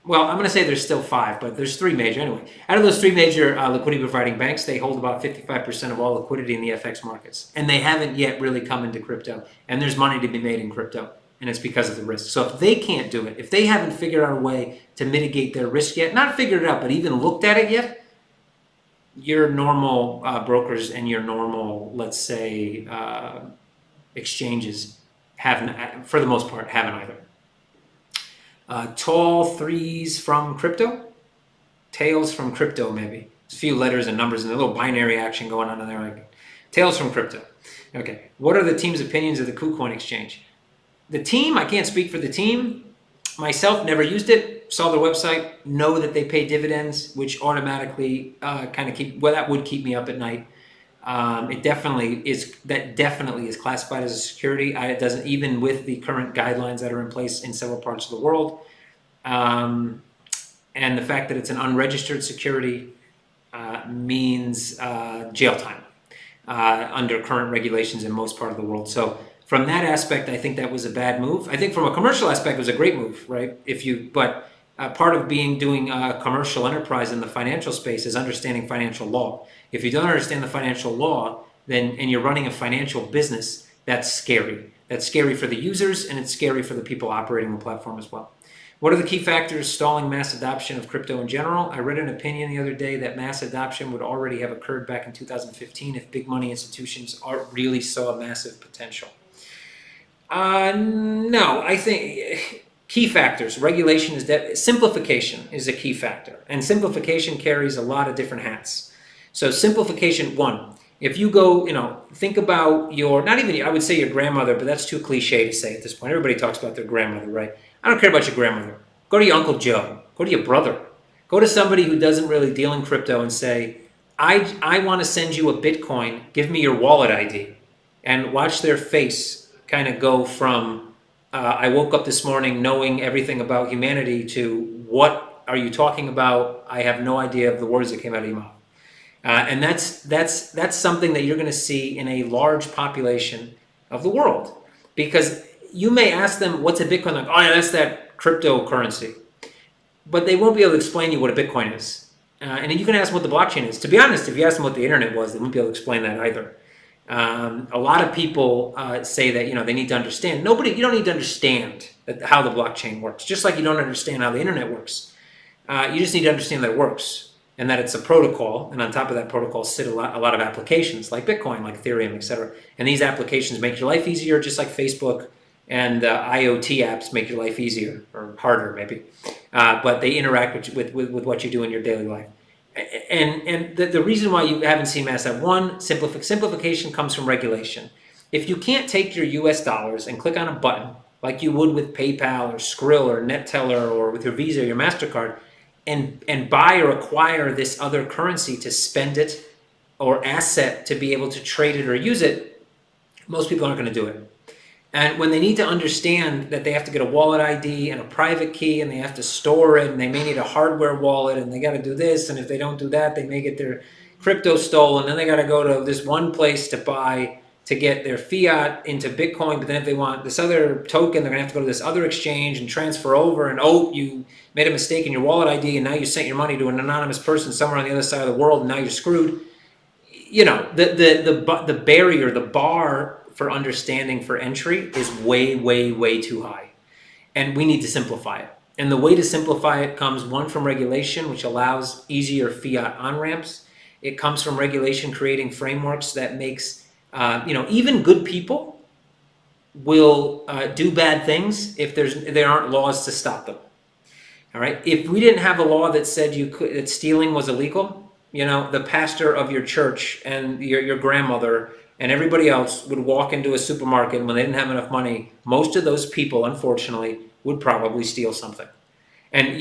Well, I'm going to say there's still 5, but there's 3 major. Anyway, out of those 3 major liquidity providing banks, they hold about 55% of all liquidity in the FX markets. And they haven't yet really come into crypto. And there's money to be made in crypto. And it's because of the risk. So if they can't do it, if they haven't figured out a way to mitigate their risk yet, not figured it out, but even looked at it yet, your normal brokers and your normal, let's say, exchanges haven't, for the most part, haven't either. Tall threes from crypto, tails from crypto maybe. There's a few letters and numbers and a little binary action going on in there. Like tails from crypto. Okay, what are the team's opinions of the KuCoin exchange? The team, I can't speak for the team. Myself, never used it. Saw their website, know that they pay dividends, which automatically that would keep me up at night. It definitely is classified as a security. It doesn't, even with the current guidelines that are in place in several parts of the world. And the fact that it's an unregistered security means jail time under current regulations in most part of the world. So from that aspect, I think that was a bad move. I think from a commercial aspect, it was a great move, right? But part of doing a commercial enterprise in the financial space is understanding financial law. If you don't understand the financial law, and you're running a financial business, that's scary. That's scary for the users, and it's scary for the people operating the platform as well. What are the key factors stalling mass adoption of crypto in general? I read an opinion the other day that mass adoption would already have occurred back in 2015 if big money institutions really saw a massive potential. No, I think key factors. Regulation is simplification is a key factor, and simplification carries a lot of different hats. So simplification, 1, if you go, think about I would say your grandmother, but that's too cliche to say at this point. Everybody talks about their grandmother, right? I don't care about your grandmother. Go to your Uncle Joe. Go to your brother. Go to somebody who doesn't really deal in crypto and say, I want to send you a Bitcoin. Give me your wallet ID. And watch their face kind of go from, I woke up this morning knowing everything about humanity to, what are you talking about? I have no idea of the words that came out of your mouth. And that's something that you're going to see in a large population of the world. Because you may ask them, what's a Bitcoin? Like, oh yeah, that's that cryptocurrency. But they won't be able to explain you what a Bitcoin is. And then you can ask them what the blockchain is. To be honest, if you ask them what the internet was, they won't be able to explain that either. A lot of people say that they need to understand. You don't need to understand how the blockchain works. Just like you don't understand how the internet works. You just need to understand that it works and that it's a protocol. And on top of that protocol sit a lot of applications like Bitcoin, like Ethereum, etc. And these applications make your life easier, just like Facebook and IoT apps make your life easier or harder, maybe. But they interact with what you do in your daily life. And the reason why you haven't seen mass adoption, 1, simplification comes from regulation. If you can't take your US dollars and click on a button like you would with PayPal or Skrill or NetTeller or with your Visa or your MasterCard, and buy or acquire this other currency to spend it or asset to be able to trade it or use it, most people aren't going to do it. And when they need to understand that they have to get a wallet ID and a private key and they have to store it and they may need a hardware wallet and they got to do this, and if they don't do that, they may get their crypto stolen, then they got to go to this one place to get their fiat into Bitcoin, but then if they want this other token, they're going to have to go to this other exchange and transfer over, and oh, you made a mistake in your wallet ID and now you sent your money to an anonymous person somewhere on the other side of the world and now you're screwed. You know, the barrier, the bar for understanding for entry is way, way, way too high. And we need to simplify it. And the way to simplify it comes, one, from regulation, which allows easier fiat on-ramps. It comes from regulation creating frameworks that makes, even good people will do bad things if there aren't laws to stop them. All right. If we didn't have a law that said that stealing was illegal, the pastor of your church and your grandmother and everybody else would walk into a supermarket, and when they didn't have enough money, most of those people, unfortunately, would probably steal something. And,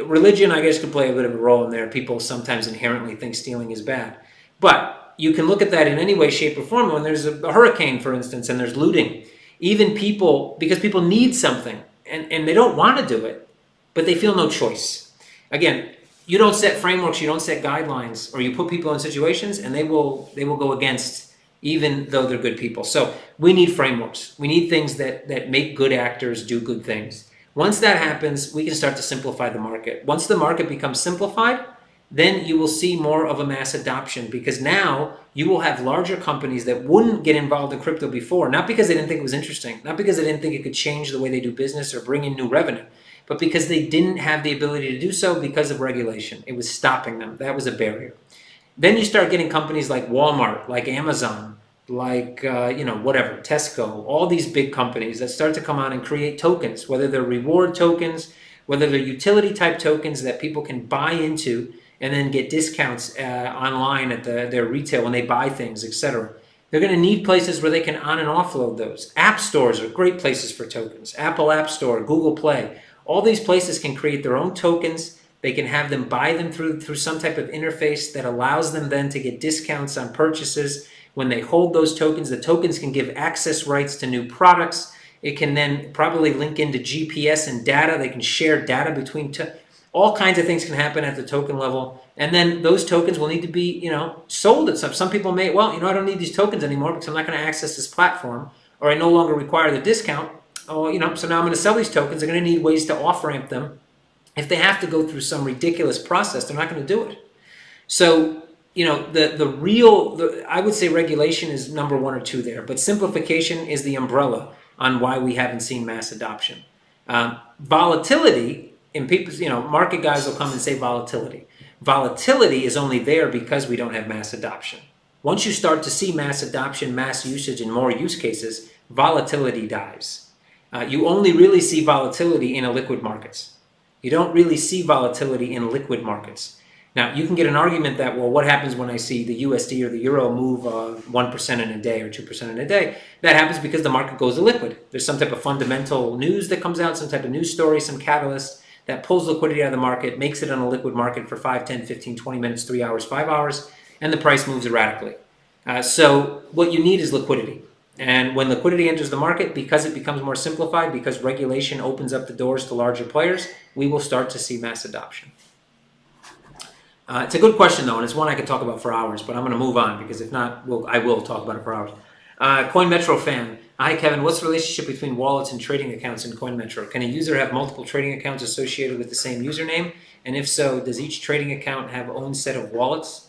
religion, I guess, could play a bit of a role in there. People sometimes inherently think stealing is bad. But you can look at that in any way, shape, or form. When there's a hurricane, for instance, and there's looting, even people, because people need something, and they don't want to do it, but they feel no choice. Again, you don't set frameworks, you don't set guidelines, or you put people in situations, and they will go against, even though they're good people. So we need frameworks. We need things that make good actors do good things. Once that happens, we can start to simplify the market. Once the market becomes simplified, then you will see more of a mass adoption, because now you will have larger companies that wouldn't get involved in crypto before, not because they didn't think it was interesting, not because they didn't think it could change the way they do business or bring in new revenue, but because they didn't have the ability to do so because of regulation. It was stopping them. That was a barrier. Then you start getting companies like Walmart, like Amazon, like, Tesco, all these big companies that start to come on and create tokens, whether they're reward tokens, whether they're utility type tokens that people can buy into and then get discounts online at their retail when they buy things, etc. They're going to need places where they can on and offload those. App stores are great places for tokens. Apple App Store, Google Play. All these places can create their own tokens. They can have them buy them through some type of interface that allows them then to get discounts on purchases. When they hold those tokens, the tokens can give access rights to new products. It can then probably link into GPS and data. They can share data between all kinds of things can happen at the token level. And then those tokens will need to be, sold at some people may, I don't need these tokens anymore because I'm not going to access this platform, or I no longer require the discount. So now I'm going to sell these tokens. They're going to need ways to off-ramp them. If they have to go through some ridiculous process, they're not going to do it. So, I would say regulation is number 1 or 2 there, but simplification is the umbrella on why we haven't seen mass adoption. Volatility, in people's, market guys will come and say volatility. Volatility is only there because we don't have mass adoption. Once you start to see mass adoption, mass usage, and more use cases, volatility dies. You only really see volatility in illiquid markets. You don't really see volatility in liquid markets. Now, you can get an argument that, what happens when I see the USD or the Euro move 1% in a day or 2% in a day? That happens because the market goes illiquid. There's some type of fundamental news that comes out, some type of news story, some catalyst that pulls liquidity out of the market, makes it on a liquid market for 5, 10, 15, 20 minutes, 3 hours, 5 hours, and the price moves erratically. So what you need is liquidity. And when liquidity enters the market, because it becomes more simplified, because regulation opens up the doors to larger players, we will start to see mass adoption. It's a good question, though, and it's one I could talk about for hours, but I'm going to move on, because if not, I will talk about it for hours. CoinMetro fan. Hi, Kevin. What's the relationship between wallets and trading accounts in CoinMetro? Can a user have multiple trading accounts associated with the same username? And if so, does each trading account have own set of wallets,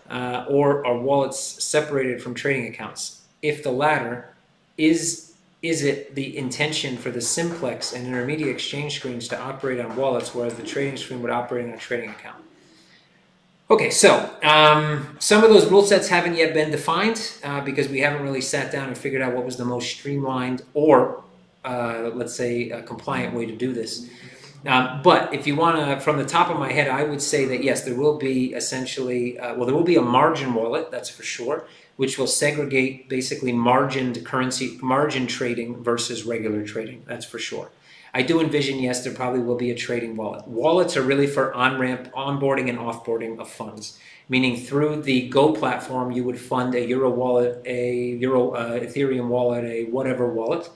or are wallets separated from trading accounts? If the latter, is it the intention for the simplex and intermediate exchange screens to operate on wallets, whereas the trading screen would operate on a trading account? Okay, so some of those rule sets haven't yet been defined because we haven't really sat down and figured out what was the most streamlined or, let's say, a compliant way to do this. But if you want to, from the top of my head, I would say that yes, there will be essentially, there will be a margin wallet, that's for sure, which will segregate basically margined currency, margin trading versus regular trading, that's for sure. I do envision, yes, there probably will be a trading wallet. Wallets are really for on-ramp, onboarding and offboarding of funds, meaning through the Go platform, you would fund a Euro wallet, a Ethereum wallet, a whatever wallet.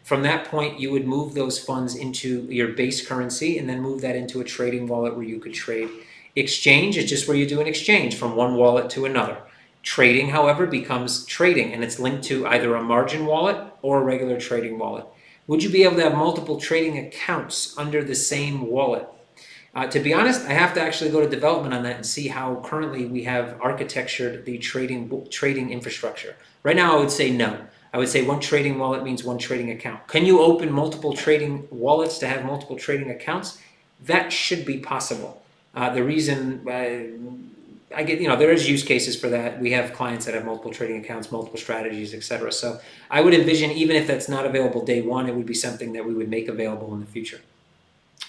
From that point, you would move those funds into your base currency and then move that into a trading wallet where you could trade. Exchange is just where you do an exchange from one wallet to another. Trading, however, becomes trading, and it's linked to either a margin wallet or a regular trading wallet. Would you be able to have multiple trading accounts under the same wallet? To be honest, I have to actually go to development on that and see how currently we have architectured the trading infrastructure. Right now, I would say no. I would say one trading wallet means one trading account. Can you open multiple trading wallets to have multiple trading accounts? That should be possible. The reason I get, there is use cases for that. We have clients that have multiple trading accounts, multiple strategies, etc. So I would envision, even if that's not available day one, it would be something that we would make available in the future.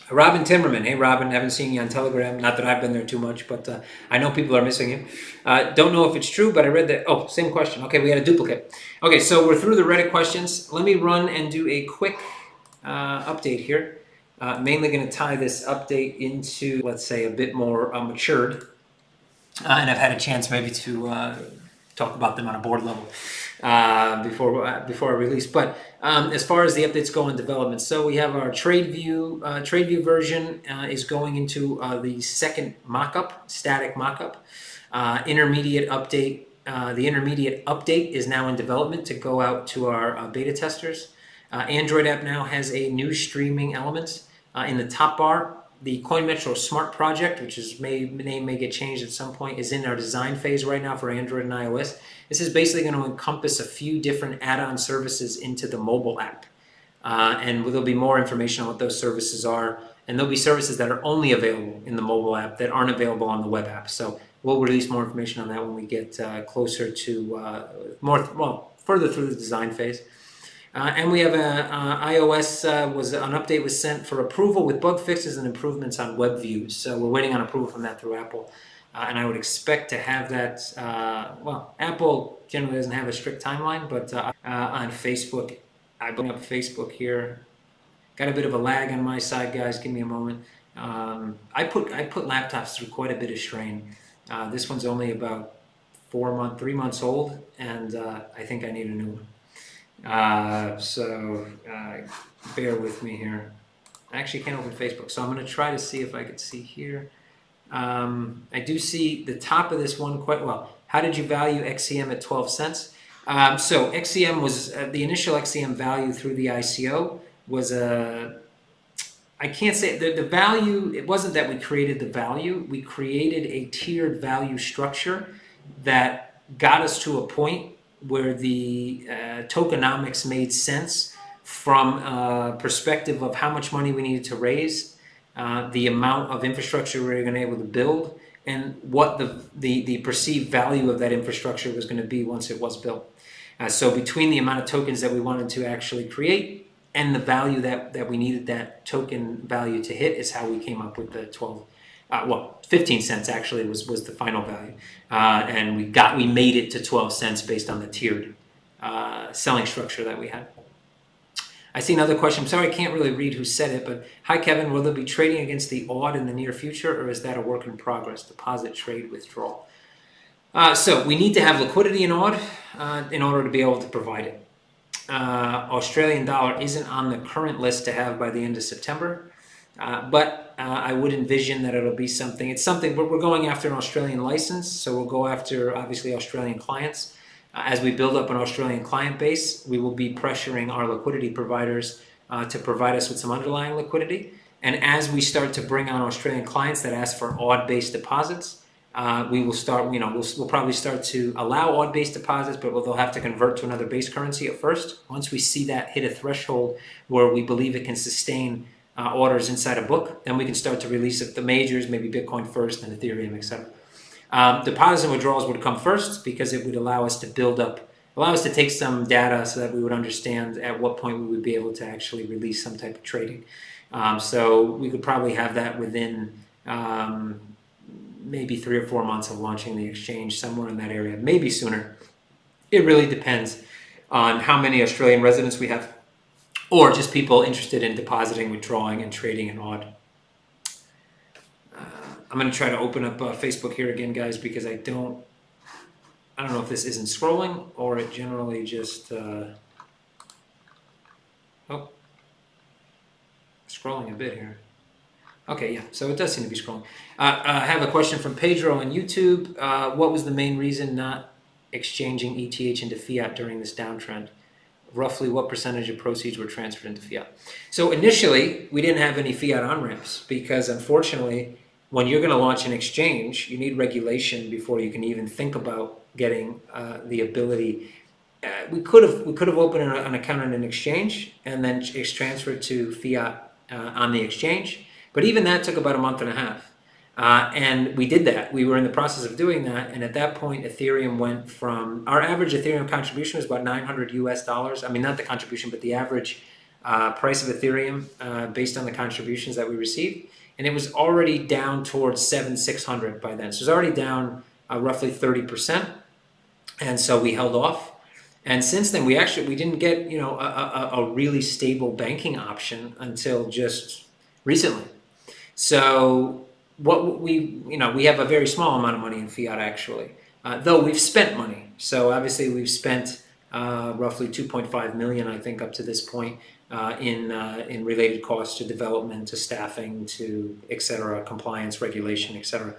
Robin Timmerman. Hey, Robin, haven't seen you on Telegram. Not that I've been there too much, but I know people are missing you. Don't know if it's true, but I read that. Oh, same question. Okay, we had a duplicate. Okay, so we're through the Reddit questions. Let me run and do a quick update here. Mainly going to tie this update into, let's say, a bit more matured. And I've had a chance maybe to talk about them on a board level before I release. But as far as the updates go in development, so we have our TradeView version is going into the second mockup, static mockup. Intermediate update. The intermediate update is now in development to go out to our beta testers. Android app now has a new streaming element in the top bar. The CoinMetro Smart project, which is name may get changed at some point, is in our design phase right now for Android and iOS. This is basically going to encompass a few different add-on services into the mobile app. And there'll be more information on what those services are. And there'll be services that are only available in the mobile app that aren't available on the web app. So we'll release more information on that when we get closer to further through the design phase. And we have iOS an update was sent for approval with bug fixes and improvements on web views. So we're waiting on approval from that through Apple. And I would expect to have that, Apple generally doesn't have a strict timeline, but on Facebook, I bring up Facebook here. Got a bit of a lag on my side, guys. Give me a moment. I put laptops through quite a bit of strain. This one's only about 3 months old, and I think I need a new one. So bear with me here. I actually can't open Facebook, so I'm going to try to see if I can see here. I do see the top of this one quite well. How did you value XCM at 12 cents? So XCM was the initial XCM value through the ICO was I can't say the value. It wasn't that we created the value. We created a tiered value structure that got us to a point where the tokenomics made sense from a perspective of how much money we needed to raise, the amount of infrastructure we were going to be able to build, and what the perceived value of that infrastructure was going to be once it was built. So between the amount of tokens that we wanted to actually create and the value that we needed that token value to hit is how we came up with the 15 cents actually was the final value, and we made it to 12 cents based on the tiered selling structure that we had. I see another question. I'm sorry I can't really read who said it, but hi Kevin, will there be trading against the odd in the near future, or is that a work in progress? Deposit, trade, withdrawal. So we need to have liquidity in odd in order to be able to provide it. Australian dollar isn't on the current list to have by the end of September. But I would envision that it'll be something. It's something, but we're going after an Australian license, so we'll go after, obviously, Australian clients. As we build up an Australian client base, we will be pressuring our liquidity providers to provide us with some underlying liquidity. And as we start to bring on Australian clients that ask for odd-based deposits, we will start, we'll probably start to allow odd-based deposits, but they'll have to convert to another base currency at first. Once we see that hit a threshold where we believe it can sustain orders inside a book, then we can start to release it. The majors, maybe Bitcoin first, then Ethereum, etc. Deposits and withdrawals would come first because it would allow us to take some data so that we would understand at what point we would be able to actually release some type of trading. So we could probably have that within maybe 3 or 4 months of launching the exchange, somewhere in that area, maybe sooner. It really depends on how many Australian residents we have, or just people interested in depositing, withdrawing, and trading in AUD. I'm going to try to open up Facebook here again, guys, because I don't know if this isn't scrolling or it generally just scrolling a bit here. Okay, yeah, so it does seem to be scrolling. I have a question from Pedro on YouTube. What was the main reason not exchanging ETH into fiat during this downtrend? Roughly what percentage of proceeds were transferred into fiat? So initially, we didn't have any fiat on-ramps because unfortunately, when you're going to launch an exchange, you need regulation before you can even think about getting the ability. We could have opened an account in an exchange and then transferred to fiat on the exchange, but even that took about a month and a half. And we did that. We were in the process of doing that, and at that point, Ethereum went from our average Ethereum contribution was about $900 US. I mean, not the contribution, but the average price of Ethereum based on the contributions that we received, and it was already down towards 7,600 by then. So it was already down roughly 30%, and so we held off. And since then, we didn't get a really stable banking option until just recently. So what we have a very small amount of money in fiat actually, though we've spent money. So obviously we've spent roughly 2.5 million, I think, up to this point in related costs to development, to staffing, to et cetera, compliance, regulation, et cetera,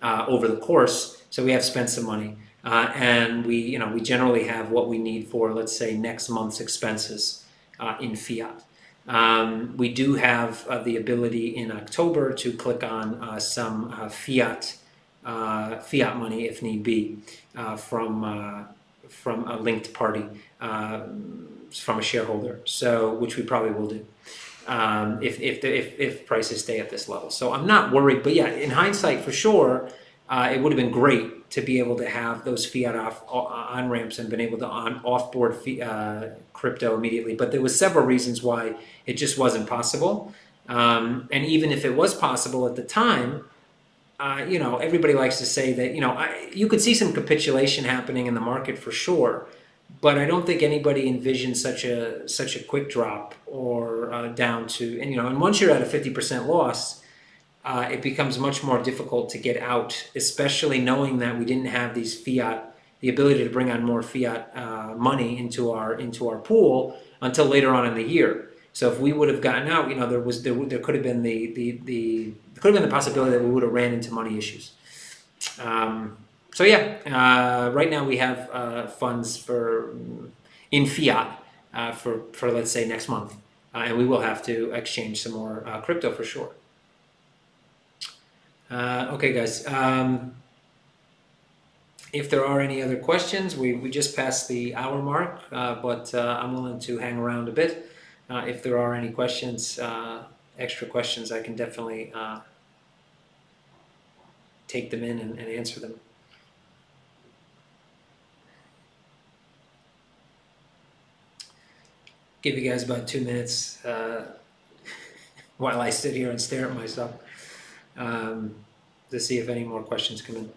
over the course. So we have spent some money. And we generally have what we need for, let's say, next month's expenses in fiat. We do have the ability in October to click on some fiat money if need be from a linked party, from a shareholder. So which we probably will do if prices stay at this level. So I'm not worried, but yeah, in hindsight, for sure, it would have been great to be able to have those fiat on ramps and been able to offboard crypto immediately. But there was several reasons why it just wasn't possible. And even if it was possible at the time, everybody likes to say that, you could see some capitulation happening in the market for sure. But I don't think anybody envisioned such a quick drop or down to, and once you're at a 50% loss, it becomes much more difficult to get out, especially knowing that we didn't have these fiat, the ability to bring on more fiat money into our pool until later on in the year. So if we would have gotten out, there could have been the possibility that we would have ran into money issues. So yeah, right now we have funds in fiat for let's say next month, and we will have to exchange some more crypto for sure. Okay, guys. If there are any other questions, we just passed the hour mark, but I'm willing to hang around a bit. If there are any questions, extra questions, I can definitely take them in and answer them. Give you guys about 2 minutes while I sit here and stare at myself. To see if any more questions come in.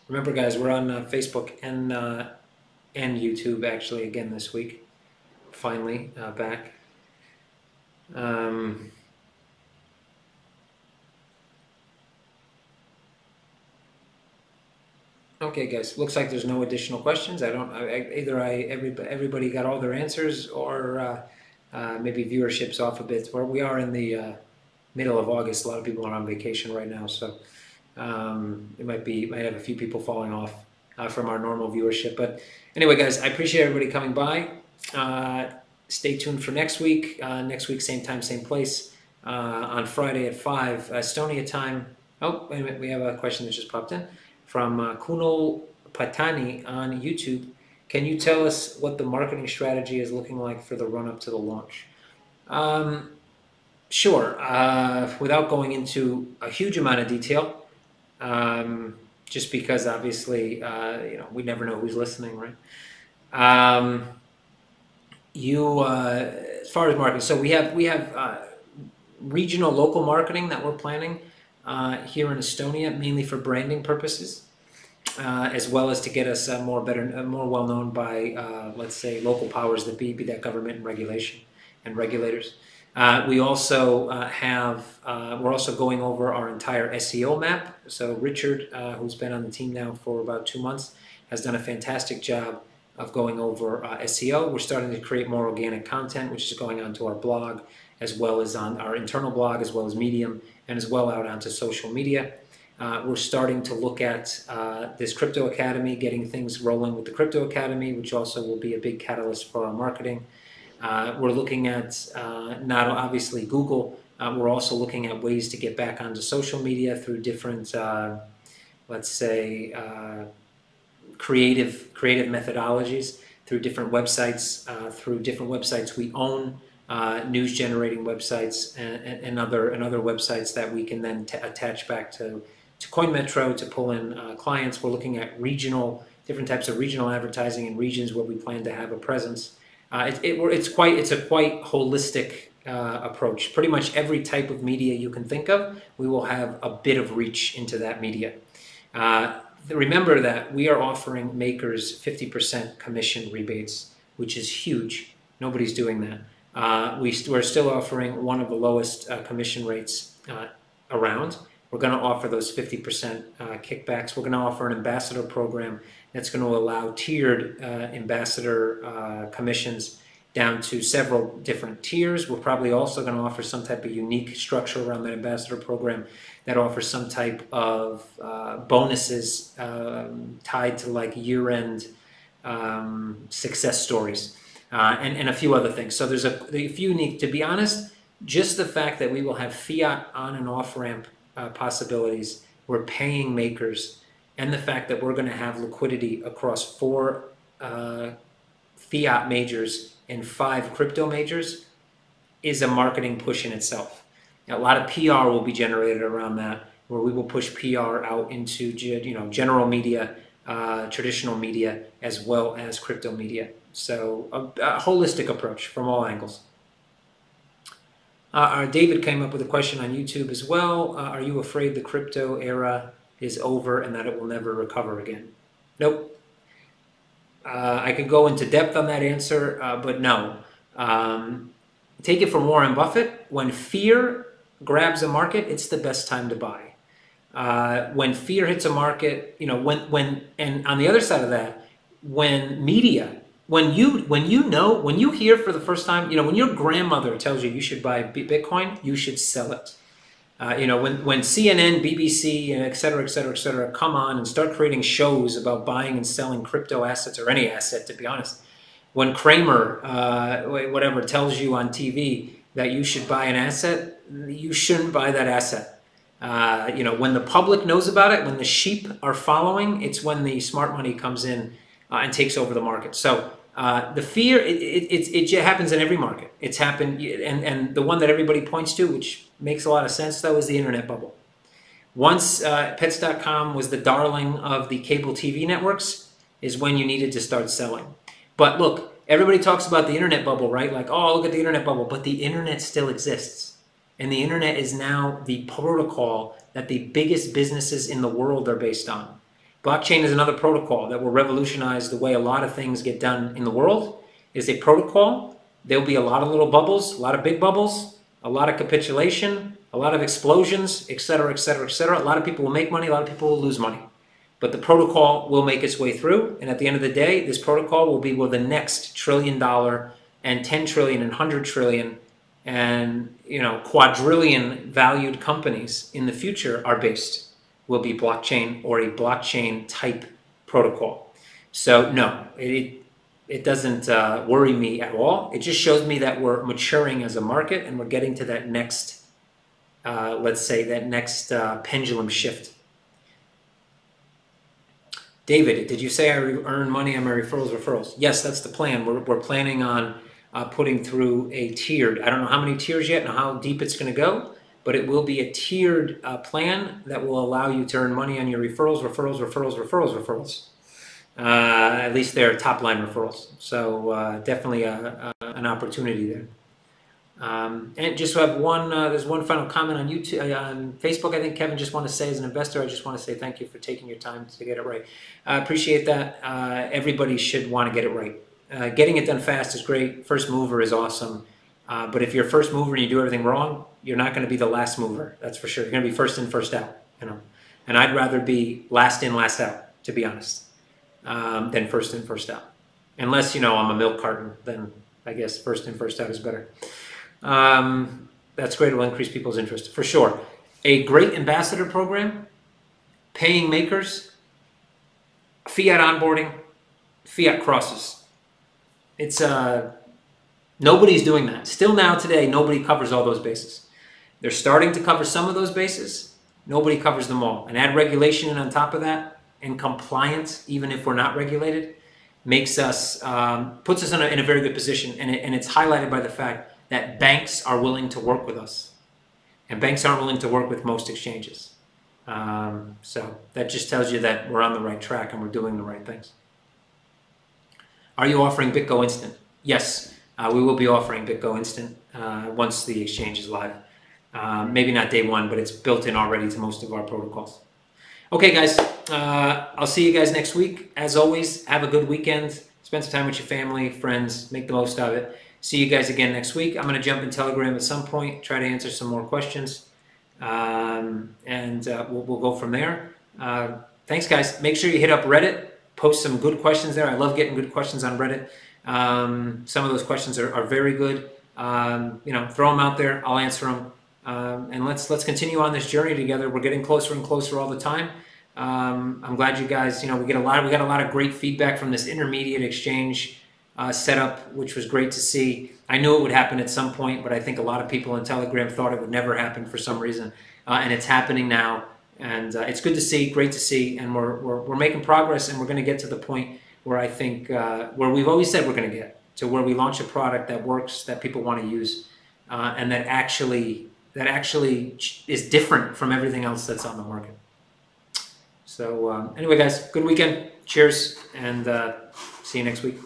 Remember, guys, we're on Facebook and YouTube actually again this week. Finally, back. Okay, guys. Looks like there's no additional questions. Everybody got all their answers, or maybe viewership's off a bit. Where we are in the middle of August, a lot of people are on vacation right now, so it might have a few people falling off from our normal viewership. But anyway, guys, I appreciate everybody coming by. Stay tuned for next week. Next week, same time, same place. On Friday at 5 Estonia time. Oh, wait a minute. We have a question that just popped in from Kunal Patani on YouTube. Can you tell us what the marketing strategy is looking like for the run-up to the launch? Sure. Without going into a huge amount of detail, just because obviously, we never know who's listening, right? Um, as far as marketing, so we have regional, local marketing that we're planning here in Estonia, mainly for branding purposes, as well as to get us more well known by, let's say, local powers that be that government and regulation and regulators. We also we're also going over our entire SEO map. So Richard, who's been on the team now for about 2 months, has done a fantastic job of going over SEO. We're starting to create more organic content, which is going onto our blog, as well as on our internal blog, as well as Medium, and as well out onto social media. We're starting to look at this Crypto Academy, getting things rolling with the Crypto Academy, which also will be a big catalyst for our marketing. We're looking at not obviously Google. We're also looking at ways to get back onto social media through different, let's say, creative methodologies, through different websites we own, news generating websites and other websites that we can then attach back to CoinMetro to pull in clients. We're looking at different types of regional advertising in regions where we plan to have a presence. It's a quite holistic approach. Pretty much every type of media you can think of, we will have a bit of reach into that media. Remember that we are offering makers 50% commission rebates, which is huge. Nobody's doing that. We're still offering one of the lowest commission rates around. We're going to offer those 50% kickbacks. We're going to offer an ambassador program that's going to allow tiered ambassador commissions down to several different tiers. We're probably also going to offer some type of unique structure around that ambassador program that offers some type of bonuses tied to like year-end success stories and a few other things. So there's a few unique, to be honest, just the fact that we will have fiat on and off ramp possibilities, we're paying makers, and the fact that we're going to have liquidity across 4 fiat majors and 5 crypto majors is a marketing push in itself. Now, a lot of PR will be generated around that, where we will push PR out into general media, traditional media, as well as crypto media. So a holistic approach from all angles. David came up with a question on YouTube as well. Are you afraid the crypto era is over and that it will never recover again? Nope. I could go into depth on that answer, but no. Take it from Warren Buffett. When fear grabs a market, it's the best time to buy. When fear hits a market, and on the other side of that, when you hear for the first time, when your grandmother tells you should buy Bitcoin, you should sell it. When CNN, BBC, and et cetera, come on and start creating shows about buying and selling crypto assets, or any asset, to be honest. When Kramer, whatever, tells you on TV that you should buy an asset, you shouldn't buy that asset. When the public knows about it, when the sheep are following, it's when the smart money comes in and takes over the market. So the fear, it happens in every market. It's happened, and the one that everybody points to, which makes a lot of sense, though, is the internet bubble. Once Pets.com was the darling of the cable TV networks, is when you needed to start selling. But look, everybody talks about the internet bubble, right? Like, oh, look at the internet bubble. But the internet still exists. And the internet is now the protocol that the biggest businesses in the world are based on. Blockchain is another protocol that will revolutionize the way a lot of things get done in the world. It's a protocol. There'll be a lot of little bubbles, a lot of big bubbles, a lot of capitulation, a lot of explosions, et cetera, et cetera, et cetera. A lot of people will make money, a lot of people will lose money. But the protocol will make its way through, and at the end of the day, this protocol will be where the next $1 trillion and 10 trillion and 100 trillion and quadrillion valued companies in the future are based, will be blockchain or a blockchain type protocol. So no, it doesn't worry me at all. It just shows me that we're maturing as a market and we're getting to that next, let's say, that next pendulum shift. David, did you say I earn money on my referrals? Yes, that's the plan. We're planning on putting through a tiered. I don't know how many tiers yet and how deep it's going to go, but it will be a tiered plan that will allow you to earn money on your referrals. At least they're top line referrals. So definitely an opportunity there. And just have one, there's one final comment on YouTube, on Facebook. I think Kevin just want to say, as an investor, I just want to say thank you for taking your time to get it right. I appreciate that. Everybody should want to get it right. Getting it done fast is great. First mover is awesome. But if you're first mover and you do everything wrong, you're not going to be the last mover. That's for sure. You're going to be first in, first out. And I'd rather be last in, last out, to be honest, than first in, first out. Unless I'm a milk carton, then I guess first in, first out is better. That's great. It will increase people's interest for sure. A great ambassador program, paying makers, fiat onboarding, fiat crosses. It's nobody's doing that. Still now today, nobody covers all those bases. They're starting to cover some of those bases. Nobody covers them all. And add regulation on top of that, and compliance, even if we're not regulated, makes us puts us in a very good position. And it's highlighted by the fact that banks are willing to work with us, and banks aren't willing to work with most exchanges. So that just tells you that we're on the right track and we're doing the right things. Are you offering BitGo Instant? Yes, we will be offering BitGo Instant once the exchange is live. Maybe not day one, but it's built in already to most of our protocols. Okay, guys, I'll see you guys next week. As always, have a good weekend. Spend some time with your family, friends. Make the most of it. See you guys again next week. I'm going to jump in Telegram at some point, try to answer some more questions, and we'll go from there. Thanks, guys. Make sure you hit up Reddit. Post some good questions there. I love getting good questions on Reddit. Some of those questions are very good. Throw them out there. I'll answer them. And let's continue on this journey together. We're getting closer and closer all the time. I'm glad you guys, we got a lot of great feedback from this intermediate exchange setup, which was great to see. I knew it would happen at some point, but I think a lot of people on Telegram thought it would never happen for some reason, and it's happening now. And it's good to see, great to see, and we're making progress, and we're going to get to the point where I think where we've always said we're going to get to, where we launch a product that works, that people want to use, and that actually is different from everything else that's on the market. So anyway, guys, good weekend. Cheers, and see you next week.